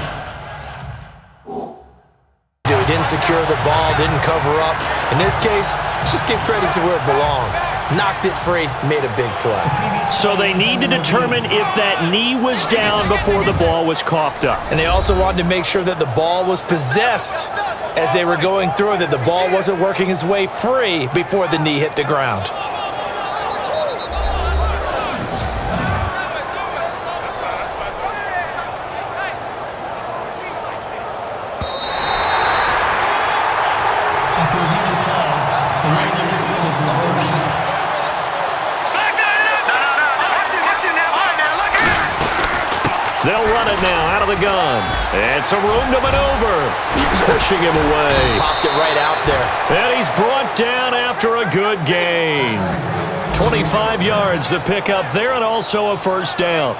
He didn't secure the ball, didn't cover up. In this case, let's just give credit to where it belongs. Knocked it free, made a big play. So they need to determine if that knee was down before the ball was coughed up. And they also wanted to make sure that the ball was possessed as they were going through, that the ball wasn't working its way free before the knee hit the ground. After reviewing the play, the right on the field is reversed. They'll run it now out of the gun. And some room to maneuver. Pushing him away. Popped it right out there. And he's brought down after a good gain. 25 yards to pick up there and also a first down.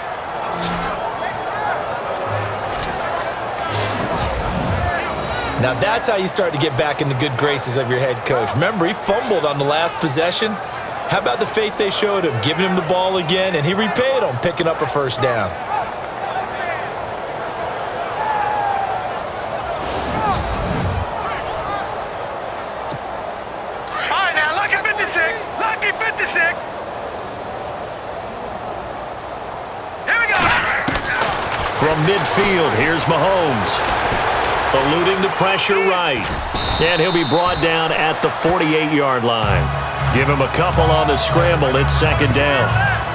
Now that's how you start to get back in the good graces of your head coach. Remember, he fumbled on the last possession. How about the faith they showed him, giving him the ball again, and he repaid them, picking up a first down. From midfield, here's Mahomes. Eluding the pressure right. And he'll be brought down at the 48-yard line. Give him a couple on the scramble. It's second down.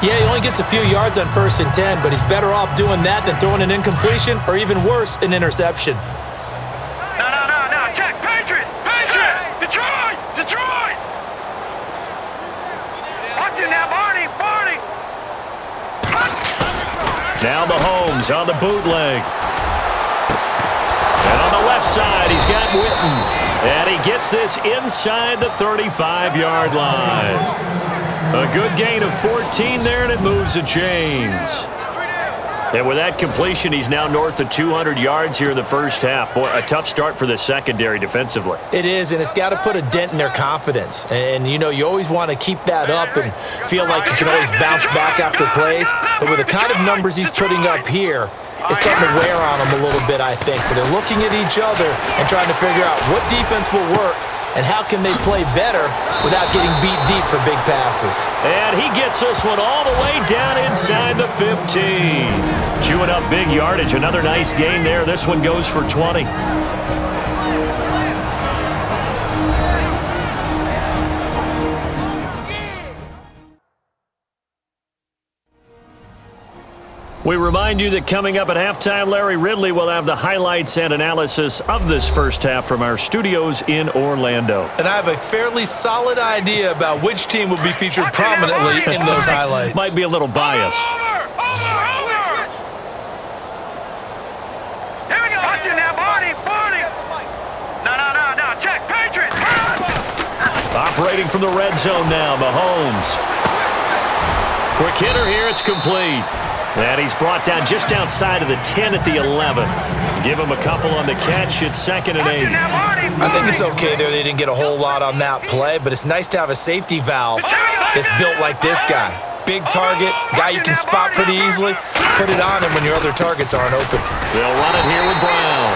Yeah, he only gets a few yards on 1st and 10, but he's better off doing that than throwing an incompletion or even worse, an interception. No. Check. Patriot. Detroit. Watch it now, Barney. Now Mahomes on the bootleg. And on the left side, he's got Witten. And he gets this inside the 35-yard line. A good gain of 14 there, and it moves the chains. And with that completion, he's now north of 200 yards here in the first half. Boy, a tough start for the secondary defensively. It is, and it's got to put a dent in their confidence. And, you know, you always want to keep that up and feel like you can always bounce back after plays. But with the kind of numbers he's putting up here, is starting to wear on them a little bit, I think. So they're looking at each other and trying to figure out what defense will work and how can they play better without getting beat deep for big passes. And he gets this one all the way down inside the 15. Chewing up big yardage. Another nice gain there. This one goes for 20. We remind you that coming up at halftime, Larry Ridley will have the highlights and analysis of this first half from our studios in Orlando. And I have a fairly solid idea about which team will be featured prominently in those highlights. Might be a little biased. Over! Here we go. Watch it now, Barney. No. Check. Patriots. Operating from the red zone now, Mahomes. Quick hitter here. It's complete. And he's brought down just outside of the 10 at the 11. Give him a couple on the catch. It's 2nd and 8. I think it's okay there. They didn't get a whole lot on that play, but it's nice to have a safety valve that's built like this guy. Big target, guy you can spot pretty easily. Put it on him when your other targets aren't open. They'll run it here with Brown.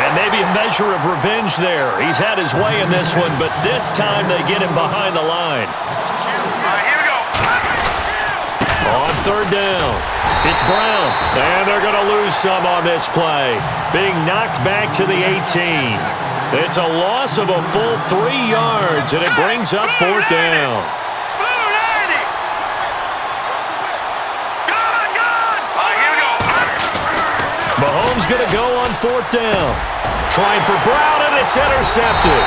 And maybe a measure of revenge there. He's had his way in this one, but this time they get him behind the line. On 3rd down, it's Brown, and they're going to lose some on this play. Being knocked back to the 18. It's a loss of a full 3 yards, and it brings up 4th down. Mahomes going to go on 4th down. Trying for Brown, and it's intercepted.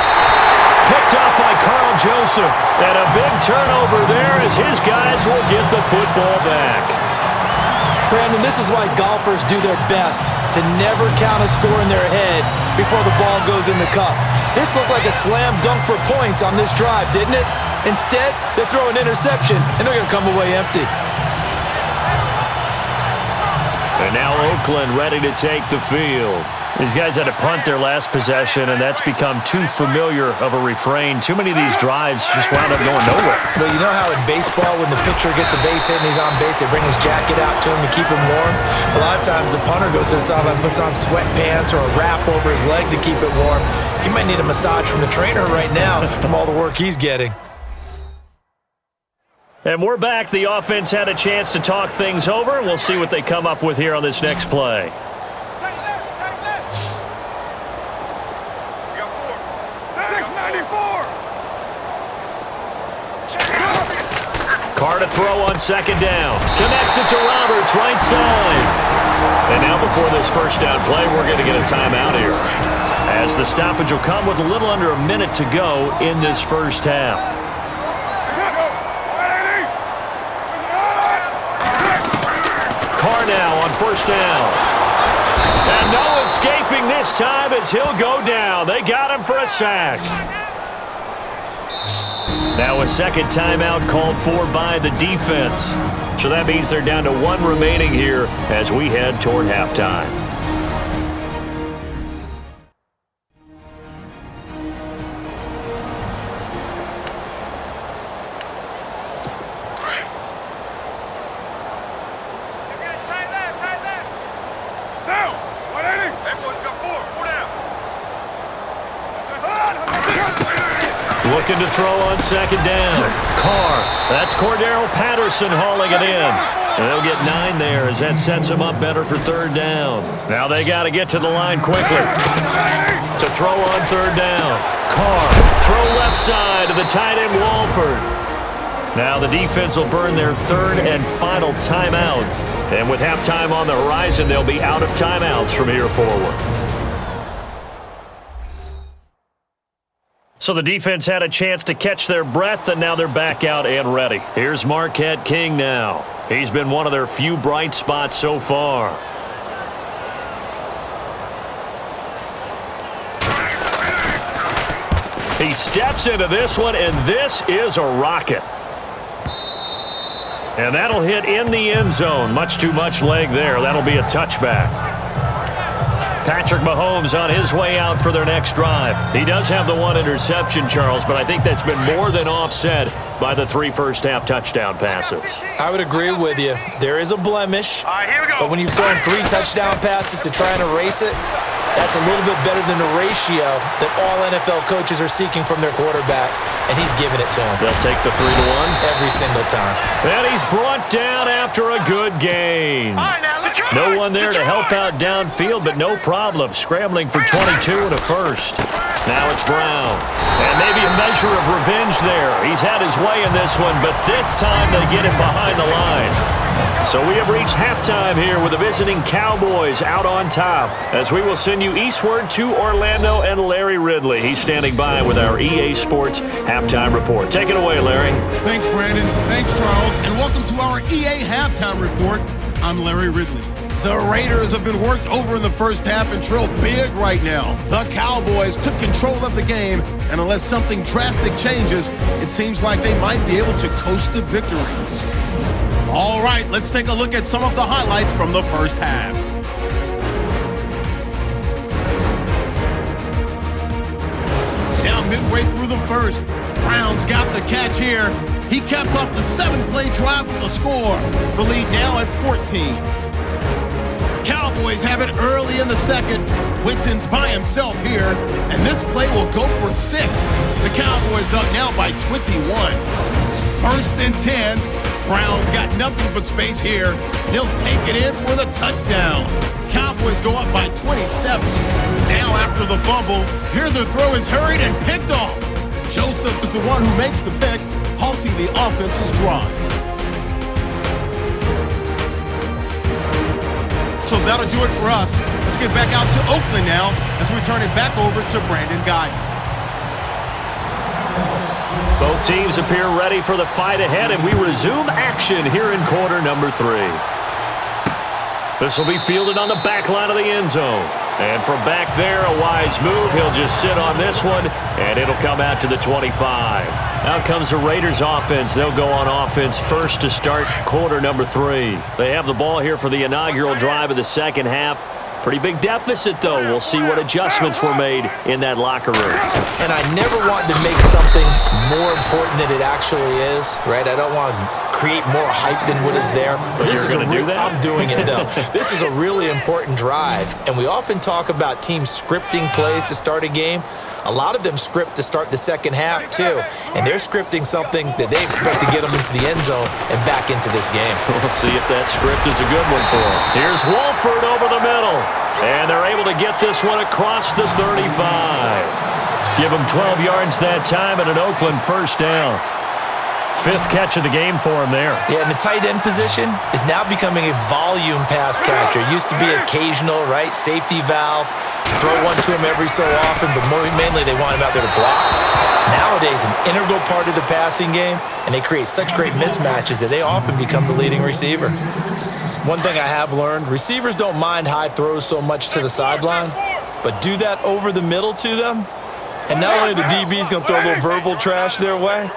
Picked up by Carl Joseph. And a big turnover there as his guys will get the football back. Brandon, this is why golfers do their best to never count a score in their head before the ball goes in the cup. This looked like a slam dunk for points on this drive, didn't it? Instead, they throw an interception, and they're going to come away empty. And now Oakland ready to take the field. These guys had to punt their last possession, and that's become too familiar of a refrain. Too many of these drives just wound up going nowhere. Well, you know how in baseball, when the pitcher gets a base hit and he's on base, they bring his jacket out to him to keep him warm? A lot of times the punter goes to the sideline, puts on sweatpants or a wrap over his leg to keep it warm. He might need a massage from the trainer right now from all the work he's getting. And we're back. The offense had a chance to talk things over, and we'll see what they come up with here on this next play. Carr to throw on 2nd down. Connects it to Roberts, right side. And now before this first down play, we're going to get a timeout here, as the stoppage will come with a little under a minute to go in this first half. Carr now on 1st down. And no escaping this time as he'll go down. They got him for a sack. Now a 2nd timeout called for by the defense. So that means they're down to 1 remaining here as we head toward halftime. Looking to throw on 2nd down. Carr. That's Cordero Patterson hauling it in. And they'll get 9 there as that sets them up better for 3rd down. Now they got to get to the line quickly to throw on 3rd down. Carr. Throw left side to the tight end Walford. Now the defense will burn their 3rd and final timeout. And with halftime on the horizon, they'll be out of timeouts from here forward. So the defense had a chance to catch their breath, and now they're back out and ready. Here's Marquette King now. He's been one of their few bright spots so far. He steps into this one, and this is a rocket. And that'll hit in the end zone. Much too much leg there. That'll be a touchback. Patrick Mahomes on his way out for their next drive. He does have the one interception, Charles, but I think that's been more than offset by the 3 first-half touchdown passes. I would agree with you. There is a blemish, All right, here we go. but when you've thrown 3 touchdown passes to try and erase it, that's a little bit better than the ratio that all NFL coaches are seeking from their quarterbacks, and he's giving it to them. They'll take the 3-1 every single time. And he's brought down after a good gain. All right, now, Detroit. No one there to help Detroit. out downfield, but no problem. Scrambling for 22 and a first. Now it's Brown. And maybe a measure of revenge there. He's had his way in this one, but this time they get him behind the line. So we have reached halftime here with the visiting Cowboys out on top, as we will send you eastward to Orlando and Larry Ridley. He's standing by with our EA Sports halftime report. Take it away, Larry. Thanks, Brandon. Thanks, Charles. And welcome to our EA Halftime Report. I'm Larry Ridley. The Raiders have been worked over in the first half and trail big right now. The Cowboys took control of the game, and unless something drastic changes, it seems like they might be able to coast to victory. All right, let's take a look at some of the highlights from the first half. Now midway through the first, Browns got the catch here. He capped off the 7-play drive with a score. The lead now at 14. Cowboys have it early in the second. Witten's by himself here, and this play will go for 6. The Cowboys up now by 21. First and 10. Browns got nothing but space here. He'll take it in for the touchdown. Cowboys go up by 27. Now after the fumble, here the throw is hurried and picked off. Joseph is the one who makes the pick, halting the offense's drive. So that'll do it for us. Let's get back out to Oakland now as we turn it back over to Brandon Guy. Both teams appear ready for the fight ahead, and we resume action here in quarter number 3. This will be fielded on the back line of the end zone. And from back there, a wise move. He'll just sit on this one, and it'll come out to the 25. Out comes the Raiders offense. They'll go on offense first to start quarter number 3. They have the ball here for the inaugural drive of the second half. Pretty big deficit, though. We'll see what adjustments were made in that locker room. And I never want to make something more important than it actually is, right? I don't want to create more hype than what is there. But this is going to do that? I'm doing it, though. This is a really important drive, and we often talk about teams scripting plays to start a game. A lot of them script to start the second half, too. And they're scripting something that they expect to get them into the end zone and back into this game. We'll see if that script is a good one for them. Here's Wolford over the middle. And they're able to get this one across the 35. Give them 12 yards that time and an Oakland first down. 5th catch of the game for him there. Yeah, and the tight end position is now becoming a volume pass catcher. It used to be occasional, right? Safety valve. Throw one to him every so often, but mainly they want him out there to block. Nowadays, an integral part of the passing game, and they create such great mismatches that they often become the leading receiver. One thing I have learned, receivers don't mind high throws so much to the sideline, but do that over the middle to them, and not only the DB's going to throw a little verbal trash their way,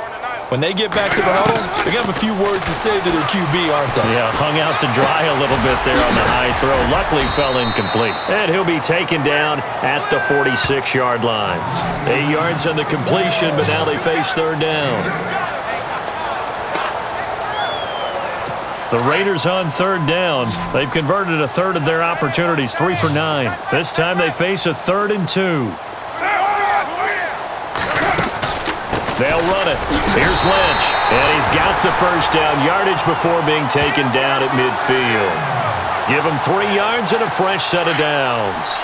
when they get back to the huddle, they're going to have a few words to say to their QB, aren't they? Yeah, hung out to dry a little bit there on the high throw. Luckily fell incomplete. And he'll be taken down at the 46-yard line. 8 yards on the completion, but now they face third down. The Raiders on third down. They've converted a third of their opportunities, 3 for 9. This time they face a 3rd and 2. They'll run it. Here's Lynch. And he's got the first down yardage before being taken down at midfield. Give him 3 yards and a fresh set of downs.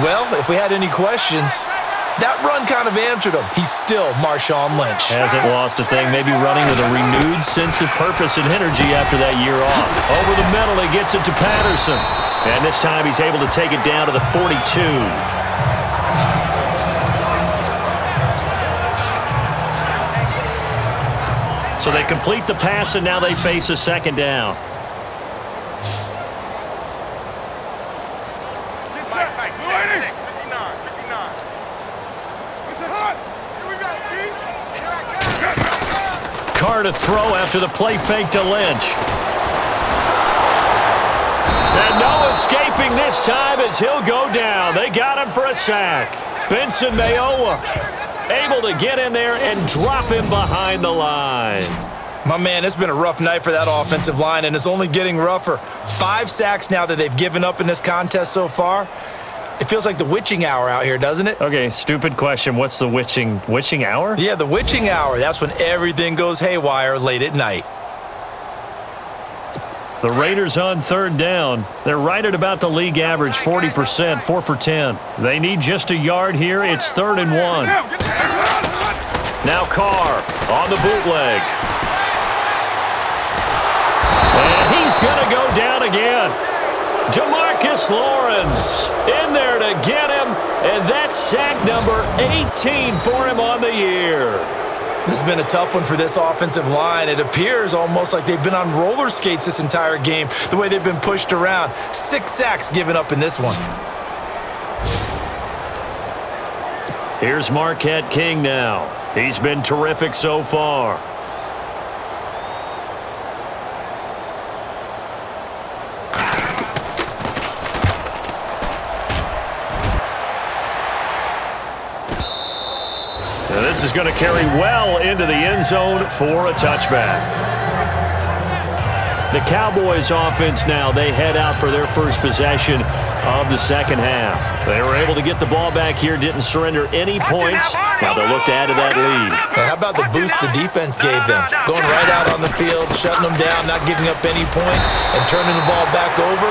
Well, if we had any questions, that run kind of answered him. He's still Marshawn Lynch. Hasn't lost a thing. Maybe running with a renewed sense of purpose and energy after that year off. Over the middle, he gets it to Patterson. And this time he's able to take it down to the 42. So they complete the pass, and now they face a second down. Carr to throw after the play fake to Lynch. And no escaping this time as he'll go down. They got him for a sack. Benson Mayowa able to get in there and drop him behind the line. My man, it's been a rough night for that offensive line, and it's only getting rougher. 5 sacks now that they've given up in this contest so far. It feels like the witching hour out here, doesn't it? Okay, stupid question. What's the witching hour? Yeah, the witching hour. That's when everything goes haywire late at night. The Raiders on 3rd down. They're right at about the league average, 40%, 4 for 10. They need just a yard here. It's 3rd and 1. Now Carr on the bootleg. And he's going to go down again. Demarcus Lawrence in there to get him, and that's sack number 18 for him on the year. This has been a tough one for this offensive line. It appears almost like they've been on roller skates this entire game, the way they've been pushed around. 6 sacks given up in this one. Here's Marquette King now. He's been terrific so far. This is going to carry well into the end zone for a touchback. The Cowboys offense now, they head out for their first possession of the second half. They were able to get the ball back here, didn't surrender any points. Now they'll look to add to that lead. Hey, how about the boost the defense gave them? Going right out on the field, shutting them down, not giving up any points, and turning the ball back over.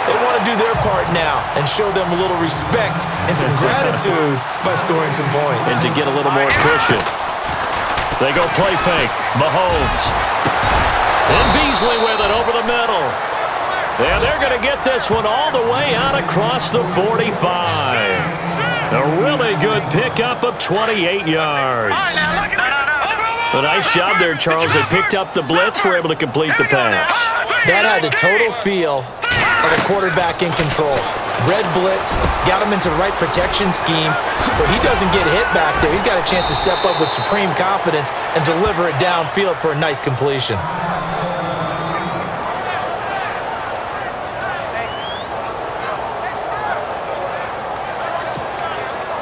They want to do their part now and show them a little respect and some gratitude by scoring some points. And to get a little more cushion. They go play fake. Mahomes. And Beasley with it over the middle. And they're going to get this one all the way out across the 45. A really good pickup of 28 yards. A nice job there, Charles. They picked up the blitz, were able to complete the pass. That had the total feel of a quarterback in control. Red blitz, got him into the right protection scheme, so he doesn't get hit back there. He's got a chance to step up with supreme confidence and deliver it downfield for a nice completion.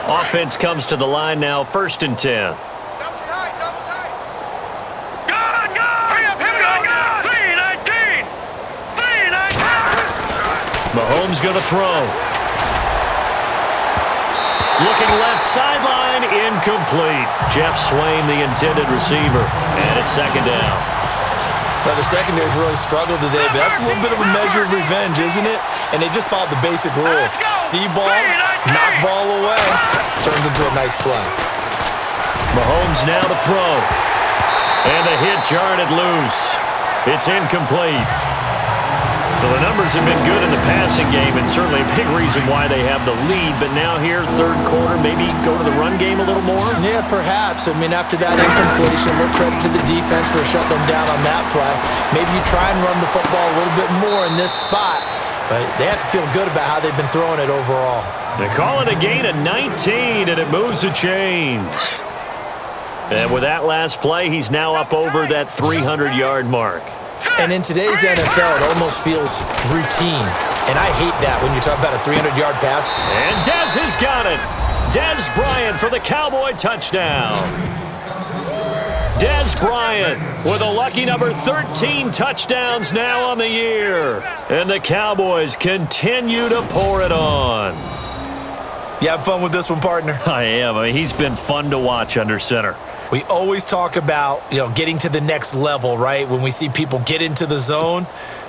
Offense comes to the line now, 1st and 10. Mahomes going to throw. Looking left sideline, incomplete. Jeff Swain, the intended receiver, and it's 2nd down. Well, the secondary's really struggled today, but that's a little bit of a measure of revenge, isn't it? And they just followed the basic rules. See ball, knock ball away, turns into a nice play. Mahomes now to throw. And the hit jarred it loose. It's incomplete. Well, the numbers have been good in the passing game, and certainly a big reason why they have the lead. But now here, 3rd quarter, maybe go to the run game a little more? Yeah, perhaps. I mean, after that incompletion, a little credit to the defense for shutting them down on that play. Maybe you try and run the football a little bit more in this spot, but they have to feel good about how they've been throwing it overall. They call it a gain of 19, and it moves the chains. And with that last play, he's now up over that 300-yard mark. And in today's NFL, it almost feels routine. And I hate that when you talk about a 300-yard pass. And Dez has got it. Dez Bryant for the Cowboy touchdown. Dez Bryant with a lucky number 13 touchdowns now on the year. And the Cowboys continue to pour it on. You have fun with this one, partner? I am. I mean, he's been fun to watch under center. We always talk about, getting to the next level, right? When we see people get into the zone,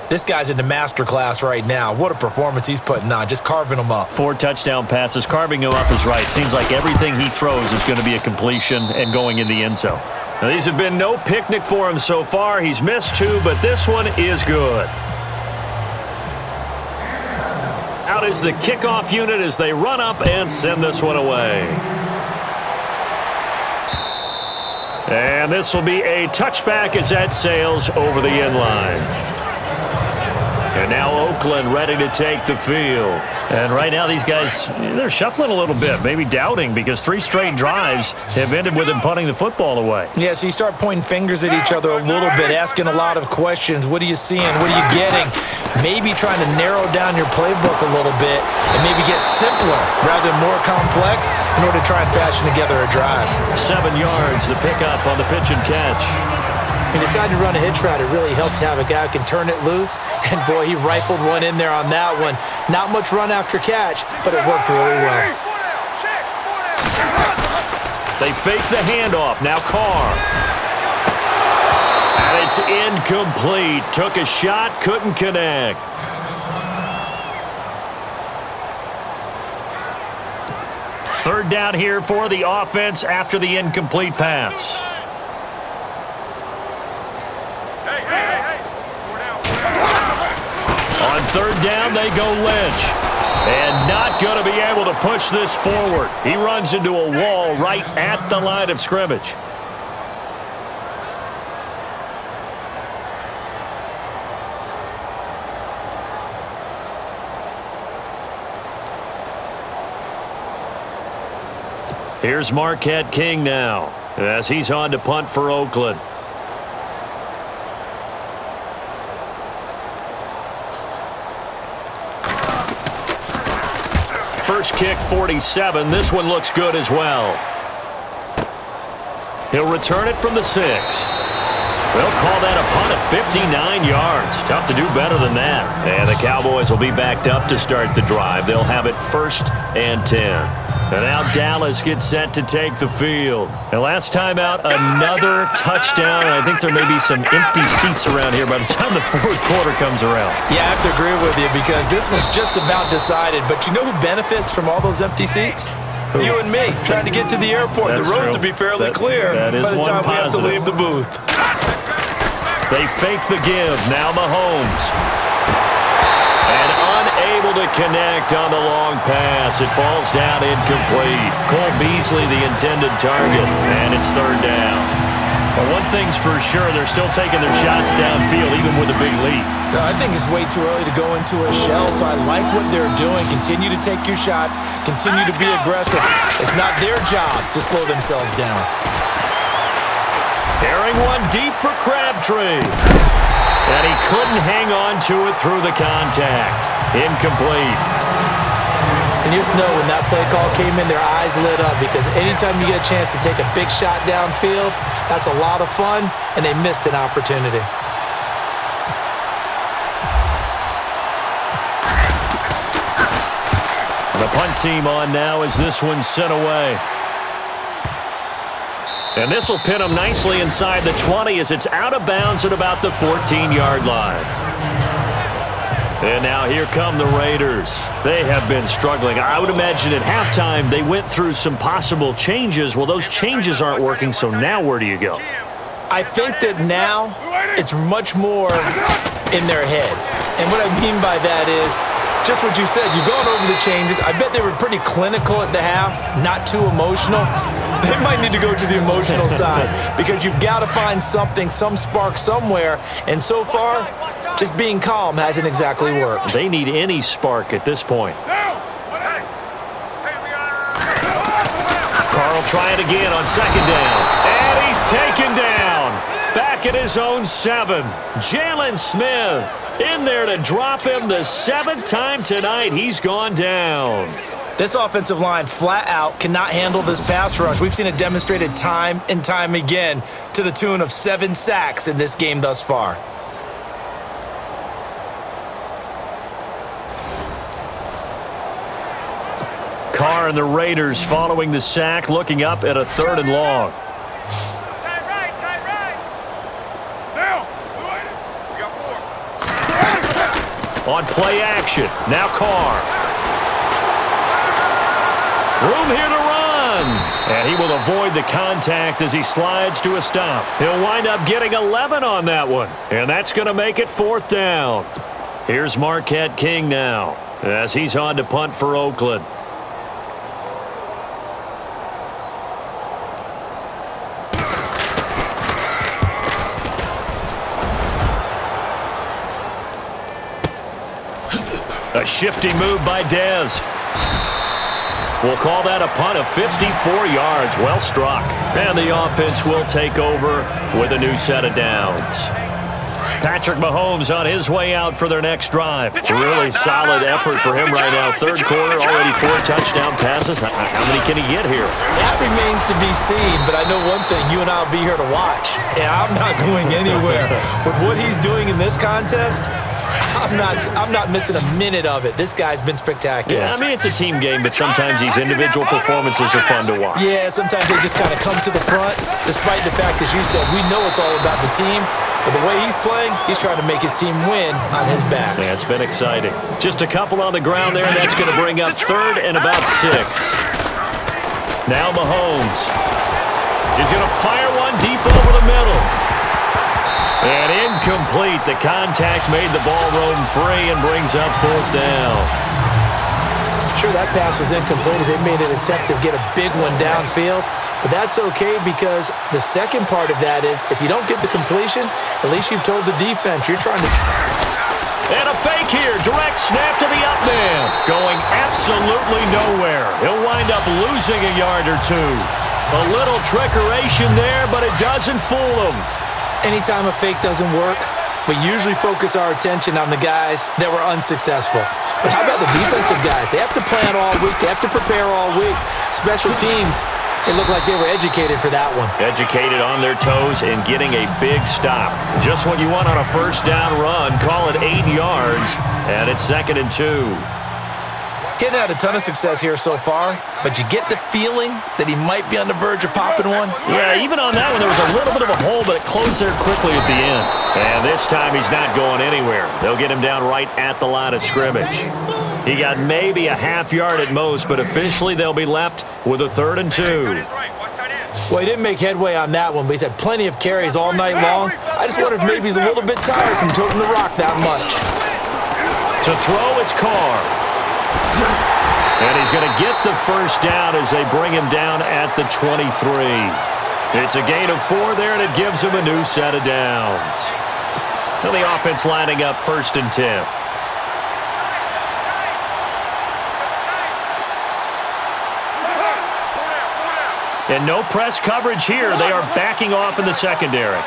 this guy's in the master class right now. What a performance he's putting on, just carving them up. 4 touchdown passes. Carving him up is right. Seems like everything he throws is going to be a completion and going in the end zone. Now, these have been no picnic for him so far. He's missed 2, but this one is good. Out is the kickoff unit as they run up and send this one away. And this will be a touchback as that sails over the end line. And now Oakland ready to take the field. And right now these guys, they're shuffling a little bit, maybe doubting, because 3 straight drives have ended with them punting the football away. Yeah, so you start pointing fingers at each other a little bit, asking a lot of questions. What are you seeing? What are you getting? Maybe trying to narrow down your playbook a little bit and maybe get simpler rather than more complex in order to try and fashion together a drive. 7 yards, the pickup on the pitch and catch. He decided to run a hitch route. It really helped to have a guy who can turn it loose. And, boy, he rifled one in there on that one. Not much run after catch, but it worked really well. They fake the handoff. Now Carr. And it's incomplete. Took a shot, couldn't connect. Third down here for the offense after the incomplete pass. On third down, they go Lynch. And not going to be able to push this forward. He runs into a wall right at the line of scrimmage. Here's Marquette King now, as he's on to punt for Oakland. First kick, 47. This one looks good as well. He'll return it from the 6. They'll call that a punt at 59 yards. Tough to do better than that. And the Cowboys will be backed up to start the drive. They'll have it 1st and 10. And now Dallas gets set to take the field. And last time out, another touchdown. And I think there may be some empty seats around here by the time the 4th quarter comes around. Yeah, I have to agree with you because this was just about decided. But you know who benefits from all those empty seats? You and me, trying to get to the airport. That's the roads true. will be fairly clear that is by the one time we have to positive. leave the booth. They fake the give. Now Mahomes. And unable to connect on the long pass. It falls down incomplete. Cole Beasley, the intended target, and it's 3rd down. But one thing's for sure, they're still taking their shots downfield, even with a big lead. No, I think it's way too early to go into a shell, so I like what they're doing. Continue to take your shots. Continue to be aggressive. It's not their job to slow themselves down. Carrying one deep for Crabtree. And he couldn't hang on to it through the contact. Incomplete. And you just know when that play call came in, their eyes lit up because anytime you get a chance to take a big shot downfield, that's a lot of fun, and they missed an opportunity. The punt team on now as this one's sent away. And this will pin them nicely inside the 20 as it's out of bounds at about the 14-yard line. And now here come the Raiders. They have been struggling. I would imagine at halftime they went through some possible changes. Well, those changes aren't working, so now where do you go? I think that now it's much more in their head. And what I mean by that is just what you said. You've gone over the changes. I bet they were pretty clinical at the half, not too emotional. They might need to go to the emotional side because you've got to find something, some spark somewhere. And so far, just being calm hasn't exactly worked. They need any spark at this point. Carl try it again on 2nd down. And he's taken down. Back at his own 7. Jalen Smith in there to drop him the 7th time tonight. He's gone down. This offensive line flat out cannot handle this pass rush. We've seen it demonstrated time and time again to the tune of 7 sacks in this game thus far. Carr and the Raiders following the sack, looking up at a 3rd and long. Tight right. Now. We got 4. On play action, now Carr. Room here to run. And he will avoid the contact as he slides to a stop. He'll wind up getting 11 on that one. And that's going to make it 4th down. Here's Marquette King now as he's on to punt for Oakland. A shifty move by Dez. We'll call that a punt of 54 yards. Well struck. And the offense will take over with a new set of downs. Patrick Mahomes on his way out for their next drive. Really solid effort for him right now. Third quarter, already 4 touchdown passes. How many can he get here? That remains to be seen, but I know one thing. You and I will be here to watch, and I'm not going anywhere. With what he's doing in this contest, I'm not missing a minute of it. This guy's been spectacular. Yeah, I mean, it's a team game, but sometimes these individual performances are fun to watch. Yeah, sometimes they just kind of come to the front, despite the fact, as you said, we know it's all about the team. But the way he's playing, he's trying to make his team win on his back. Yeah, it's been exciting. Just a couple on the ground there, and that's going to bring up 3rd and about 6. Now Mahomes. He's going to fire one deep over the middle. And incomplete. The contact made the ball roam free and brings up 4th down. Sure, that pass was incomplete as they made an attempt to get a big one downfield. But that's okay because the second part of that is if you don't get the completion, at least you've told the defense you're trying to... And a fake here. Direct snap to the up man. Going absolutely nowhere. He'll wind up losing a yard or 2. A little trickeration there, but it doesn't fool him. Anytime a fake doesn't work, we usually focus our attention on the guys that were unsuccessful. But how about the defensive guys? They have to plan all week. They have to prepare all week. Special teams, it looked like they were educated for that one. Educated on their toes and getting a big stop. Just what you want on a first down run. Call it 8 yards, and it's 2nd and 2. He hadn't had a ton of success here so far, but you get the feeling that he might be on the verge of popping one. Yeah, even on that one, there was a little bit of a hole, but it closed there quickly at the end. And this time, he's not going anywhere. They'll get him down right at the line of scrimmage. He got maybe a half yard at most, but officially they'll be left with a 3rd and 2. Well, he didn't make headway on that one, but he's had plenty of carries all night long. I just wonder if maybe he's a little bit tired from toting the rock that much. To throw, it's Carr. And he's going to get the first down as they bring him down at the 23. It's a gain of 4 there, and it gives him a new set of downs. And the offense lining up 1st and 10. And no press coverage here. They are backing off in the secondary.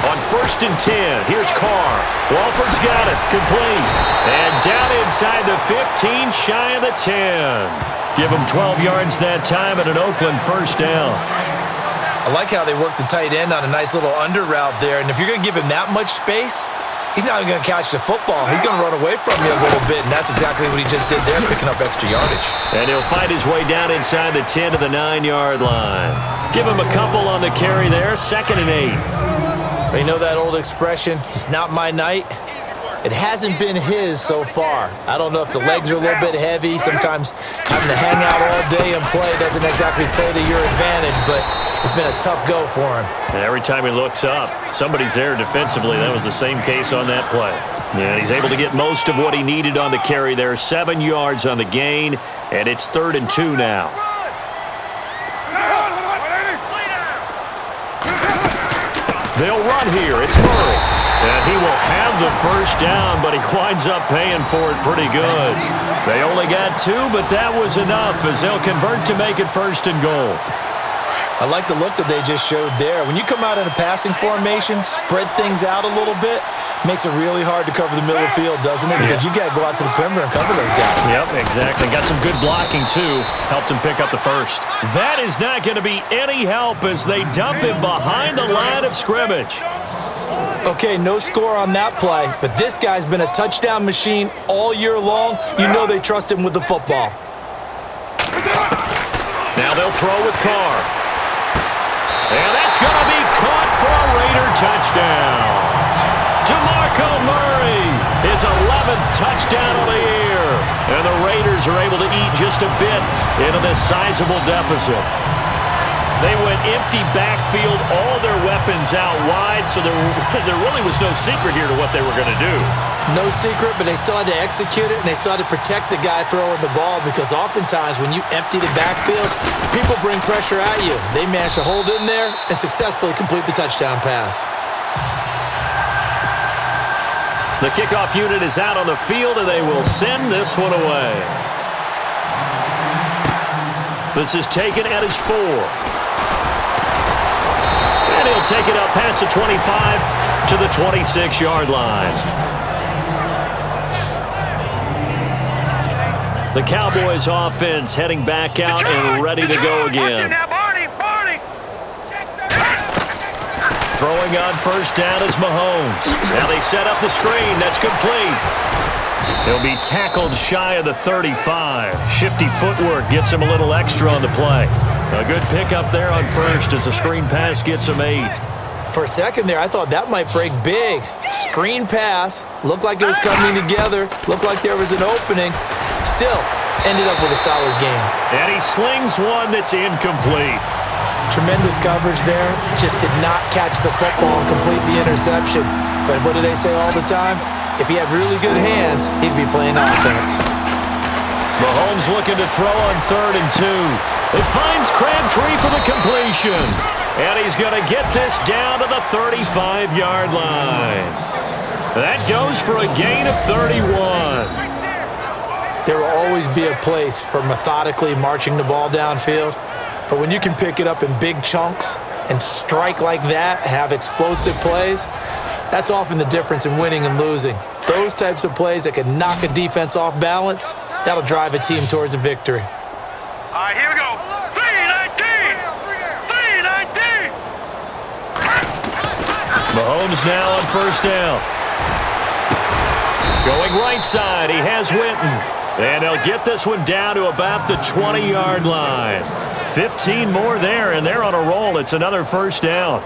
On 1st and 10, here's Carr. Walford's got it, complete. And down inside the 15, shy of the 10. Give him 12 yards that time and an Oakland first down. I like how they work the tight end on a nice little under route there. And if you're going to give him that much space, he's not going to catch the football. He's going to run away from you a little bit, and that's exactly what he just did there, picking up extra yardage. And he'll find his way down inside the 10 to the 9-yard line. Give him a couple on the carry there, 2nd and 8. You know that old expression, it's not my night? It hasn't been his so far. I don't know if the legs are a little bit heavy. Sometimes having to hang out all day and play doesn't exactly play to your advantage, but it's been a tough go for him. And every time he looks up, somebody's there defensively. That was the same case on that play. And he's able to get most of what he needed on the carry there. 7 yards on the gain, and it's 3rd and 2 now. They'll run here. It's Murray. And he will have the first down, but he winds up paying for it pretty good. They only got 2, but that was enough as they'll convert to make it 1st and goal. I like the look that they just showed there. When you come out in a passing formation, spread things out a little bit, makes it really hard to cover the middle of the field, doesn't it? Because you got to go out to the perimeter and cover those guys. Yep, exactly. Got some good blocking, too. Helped him pick up the first. That is not going to be any help as they dump him behind the line of scrimmage. Okay, no score on that play, but this guy's been a touchdown machine all year long. You know they trust him with the football. Now they'll throw with Carr. And that's going to be caught for a Raider touchdown. DeMarco Murray, his 11th touchdown of the year. And the Raiders are able to eat just a bit into this sizable deficit. They went empty backfield, all their weapons out wide, so there really was no secret here to what they were going to do. No secret, but they still had to execute it, and they still had to protect the guy throwing the ball because oftentimes when you empty the backfield, people bring pressure at you. They managed to hold in there and successfully complete the touchdown pass. The kickoff unit is out on the field, and they will send this one away. This is taken at his 4. And he'll take it up past the 25 to the 26-yard line. The Cowboys offense heading back out and ready to go again. Throwing on first down is Mahomes. Now they set up the screen. That's complete. He'll be tackled shy of the 35. Shifty footwork gets him a little extra on the play. A good pickup there on first as the screen pass gets him 8. For a second there, I thought that might break big. Screen pass. Looked like it was coming together. Looked like there was an opening. Still, ended up with a solid game. And he slings one that's incomplete. Tremendous coverage there. Just did not catch the football and complete the interception. But what do they say all the time? If he had really good hands, he'd be playing offense. Mahomes looking to throw on 3rd and 2. It finds Crabtree for the completion. And he's going to get this down to the 35-yard line. That goes for a gain of 31. There will always be a place for methodically marching the ball downfield. But when you can pick it up in big chunks and strike like that, have explosive plays, that's often the difference in winning and losing. Those types of plays that can knock a defense off balance, that'll drive a team towards a victory. All right, here we go. 319! 319! Mahomes now on first down. Going right side, he has Winton. And he'll get this one down to about the 20-yard line. 15 more there, and they're on a roll. It's another first down.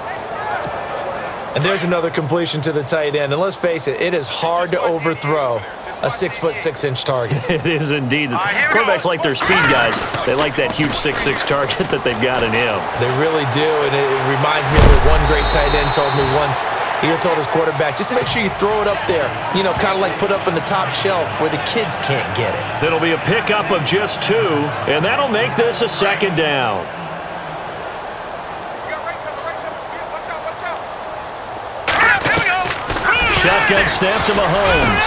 And there's another completion to the tight end. And let's face it, it is hard to overthrow a 6'6" target. It is indeed. Quarterbacks like their speed guys. They like that huge 6'6" target that they've got in him. They really do, and it reminds me of what one great tight end told me once. He had told his quarterback, just make sure you throw it up there, you know, kind of like put up on the top shelf where the kids can't get it. It'll be a pickup of just 2, and that'll make this a second down. Shotgun snap to Mahomes.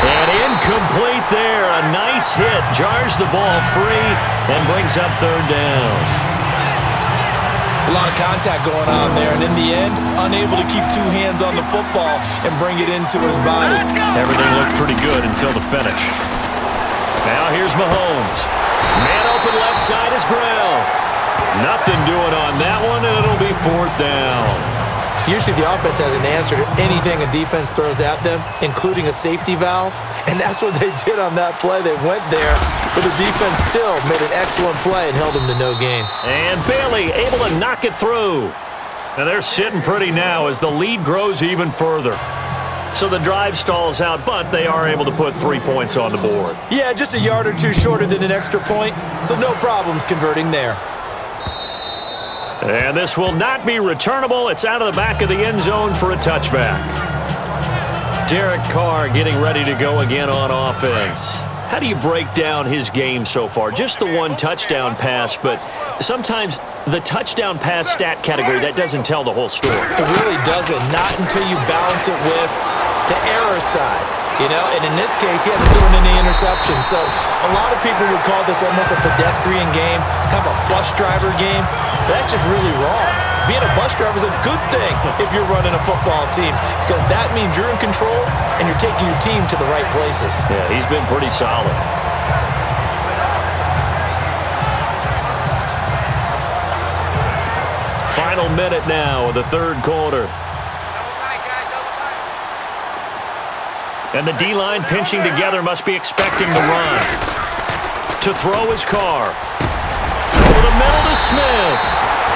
And incomplete there. A nice hit. Jars the ball free and brings up 3rd down. It's a lot of contact going on there, and in the end, unable to keep 2 hands on the football and bring it into his body. Everything looked pretty good until the finish. Now here's Mahomes. Man open left side is Brown. Nothing doing on that one, and it'll be 4th down. Usually the offense has an answer to anything a defense throws at them, including a safety valve, and that's what they did on that play. They went there, but the defense still made an excellent play and held them to no gain. And Bailey able to knock it through. And they're sitting pretty now as the lead grows even further. So the drive stalls out, but they are able to put 3 points on the board. Yeah, just a yard or 2 shorter than an extra point, so no problems converting there. And this will not be returnable. It's out of the back of the end zone for a touchback. Derek Carr getting ready to go again on offense. How do you break down his game so far? Just the 1 touchdown pass, but sometimes the touchdown pass stat category, that doesn't tell the whole story. It really doesn't, not until you balance it with the error side. You know, and in this case, he hasn't thrown any interceptions. So a lot of people would call this almost a pedestrian game, kind of a bus driver game. That's just really wrong. Being a bus driver is a good thing if you're running a football team, because that means you're in control and you're taking your team to the right places. Yeah, he's been pretty solid. Final minute now of the 3rd quarter. And the D-line pinching together must be expecting the run. To throw his Carr. Over the middle to Smith.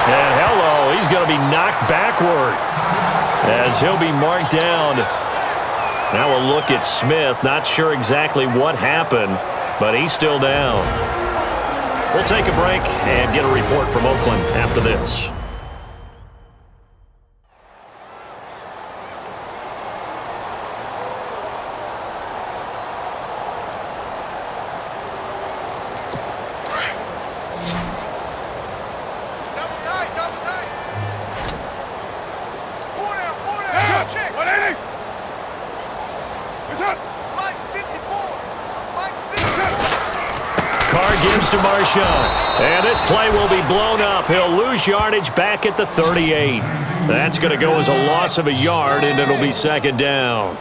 And hello, he's going to be knocked backward as he'll be marked down. Now a look at Smith. Not sure exactly what happened, but he's still down. We'll take a break and get a report from Oakland after this. James DeMarchand. And this play will be blown up. He'll lose yardage back at the 38. That's going to go as a loss of a yard, and it'll be second down.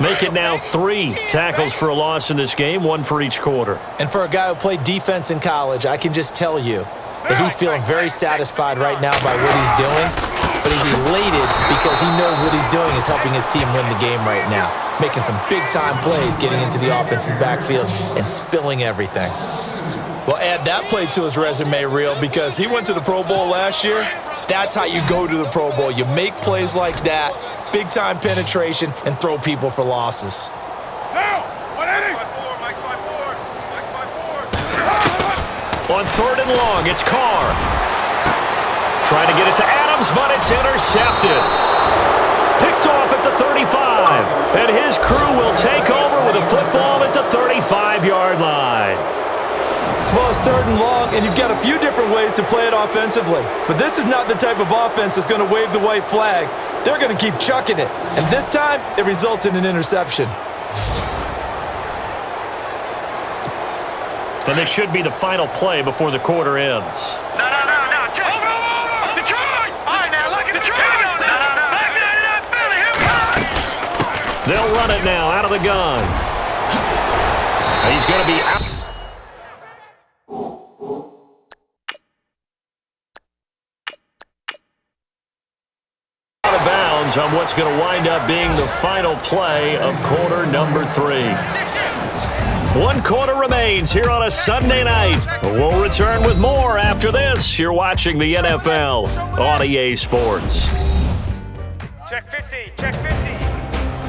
Make it now 3 tackles for a loss in this game, 1 for each quarter. And for a guy who played defense in college, I can just tell you that he's feeling very satisfied right now by what he's doing, but he's elated because he knows what he's doing is helping his team win the game right now, making some big-time plays, getting into the offense's backfield and spilling everything. Well, add that play to his resume reel because he went to the Pro Bowl last year. That's how you go to the Pro Bowl. You make plays like that, big-time penetration, and throw people for losses. On 3rd and long, it's Carr. Trying to get it to Adams, but it's intercepted. Picked off at the 35. And his crew will take over with a football at the 35-yard line. Well, it's 3rd and long, and you've got a few different ways to play it offensively. But this is not the type of offense that's going to wave the white flag. They're going to keep chucking it. And this time, it results in an interception. And this should be the final play before the quarter ends. No. Check. Over. Detroit. All right, now, look at Detroit. No. Back Philly. Here we go. They'll run it now out of the gun. He's going to be out. Out of bounds on what's going to wind up being the final play of quarter number 3. 1 quarter remains here on a Sunday night. We'll return with more after this. You're watching the NFL on EA Sports. Check 50.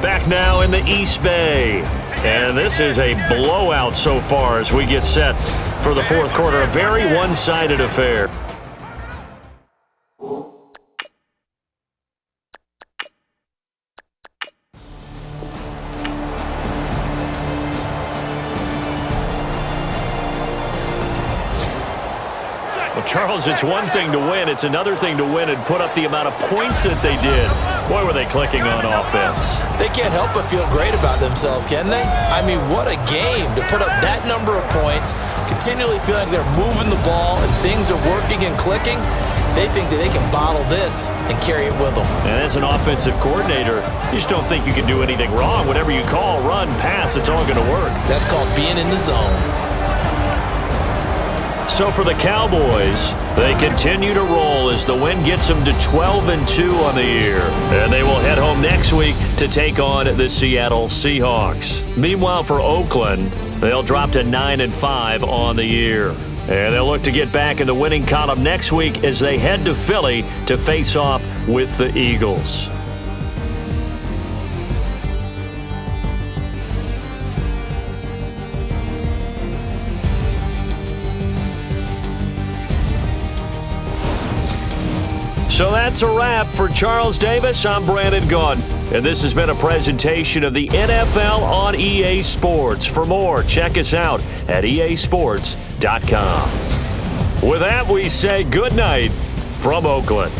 Back now in the East Bay. And this is a blowout so far as we get set for the 4th quarter. A very one-sided affair. Charles, it's one thing to win. It's another thing to win and put up the amount of points that they did. Boy, were they clicking on offense. They can't help but feel great about themselves, can they? I mean, what a game to put up that number of points, continually feeling like they're moving the ball and things are working and clicking. They think that they can bottle this and carry it with them. And as an offensive coordinator, you just don't think you can do anything wrong. Whatever you call, run, pass, it's all going to work. That's called being in the zone. So for the Cowboys, they continue to roll as the win gets them to 12-2 on the year. And they will head home next week to take on the Seattle Seahawks. Meanwhile, for Oakland, they'll drop to 9-5 on the year. And they'll look to get back in the winning column next week as they head to Philly to face off with the Eagles. So that's a wrap for Charles Davis. I'm Brandon Gaudin, and this has been a presentation of the NFL on EA Sports. For more, check us out at easports.com. With that, we say good night from Oakland.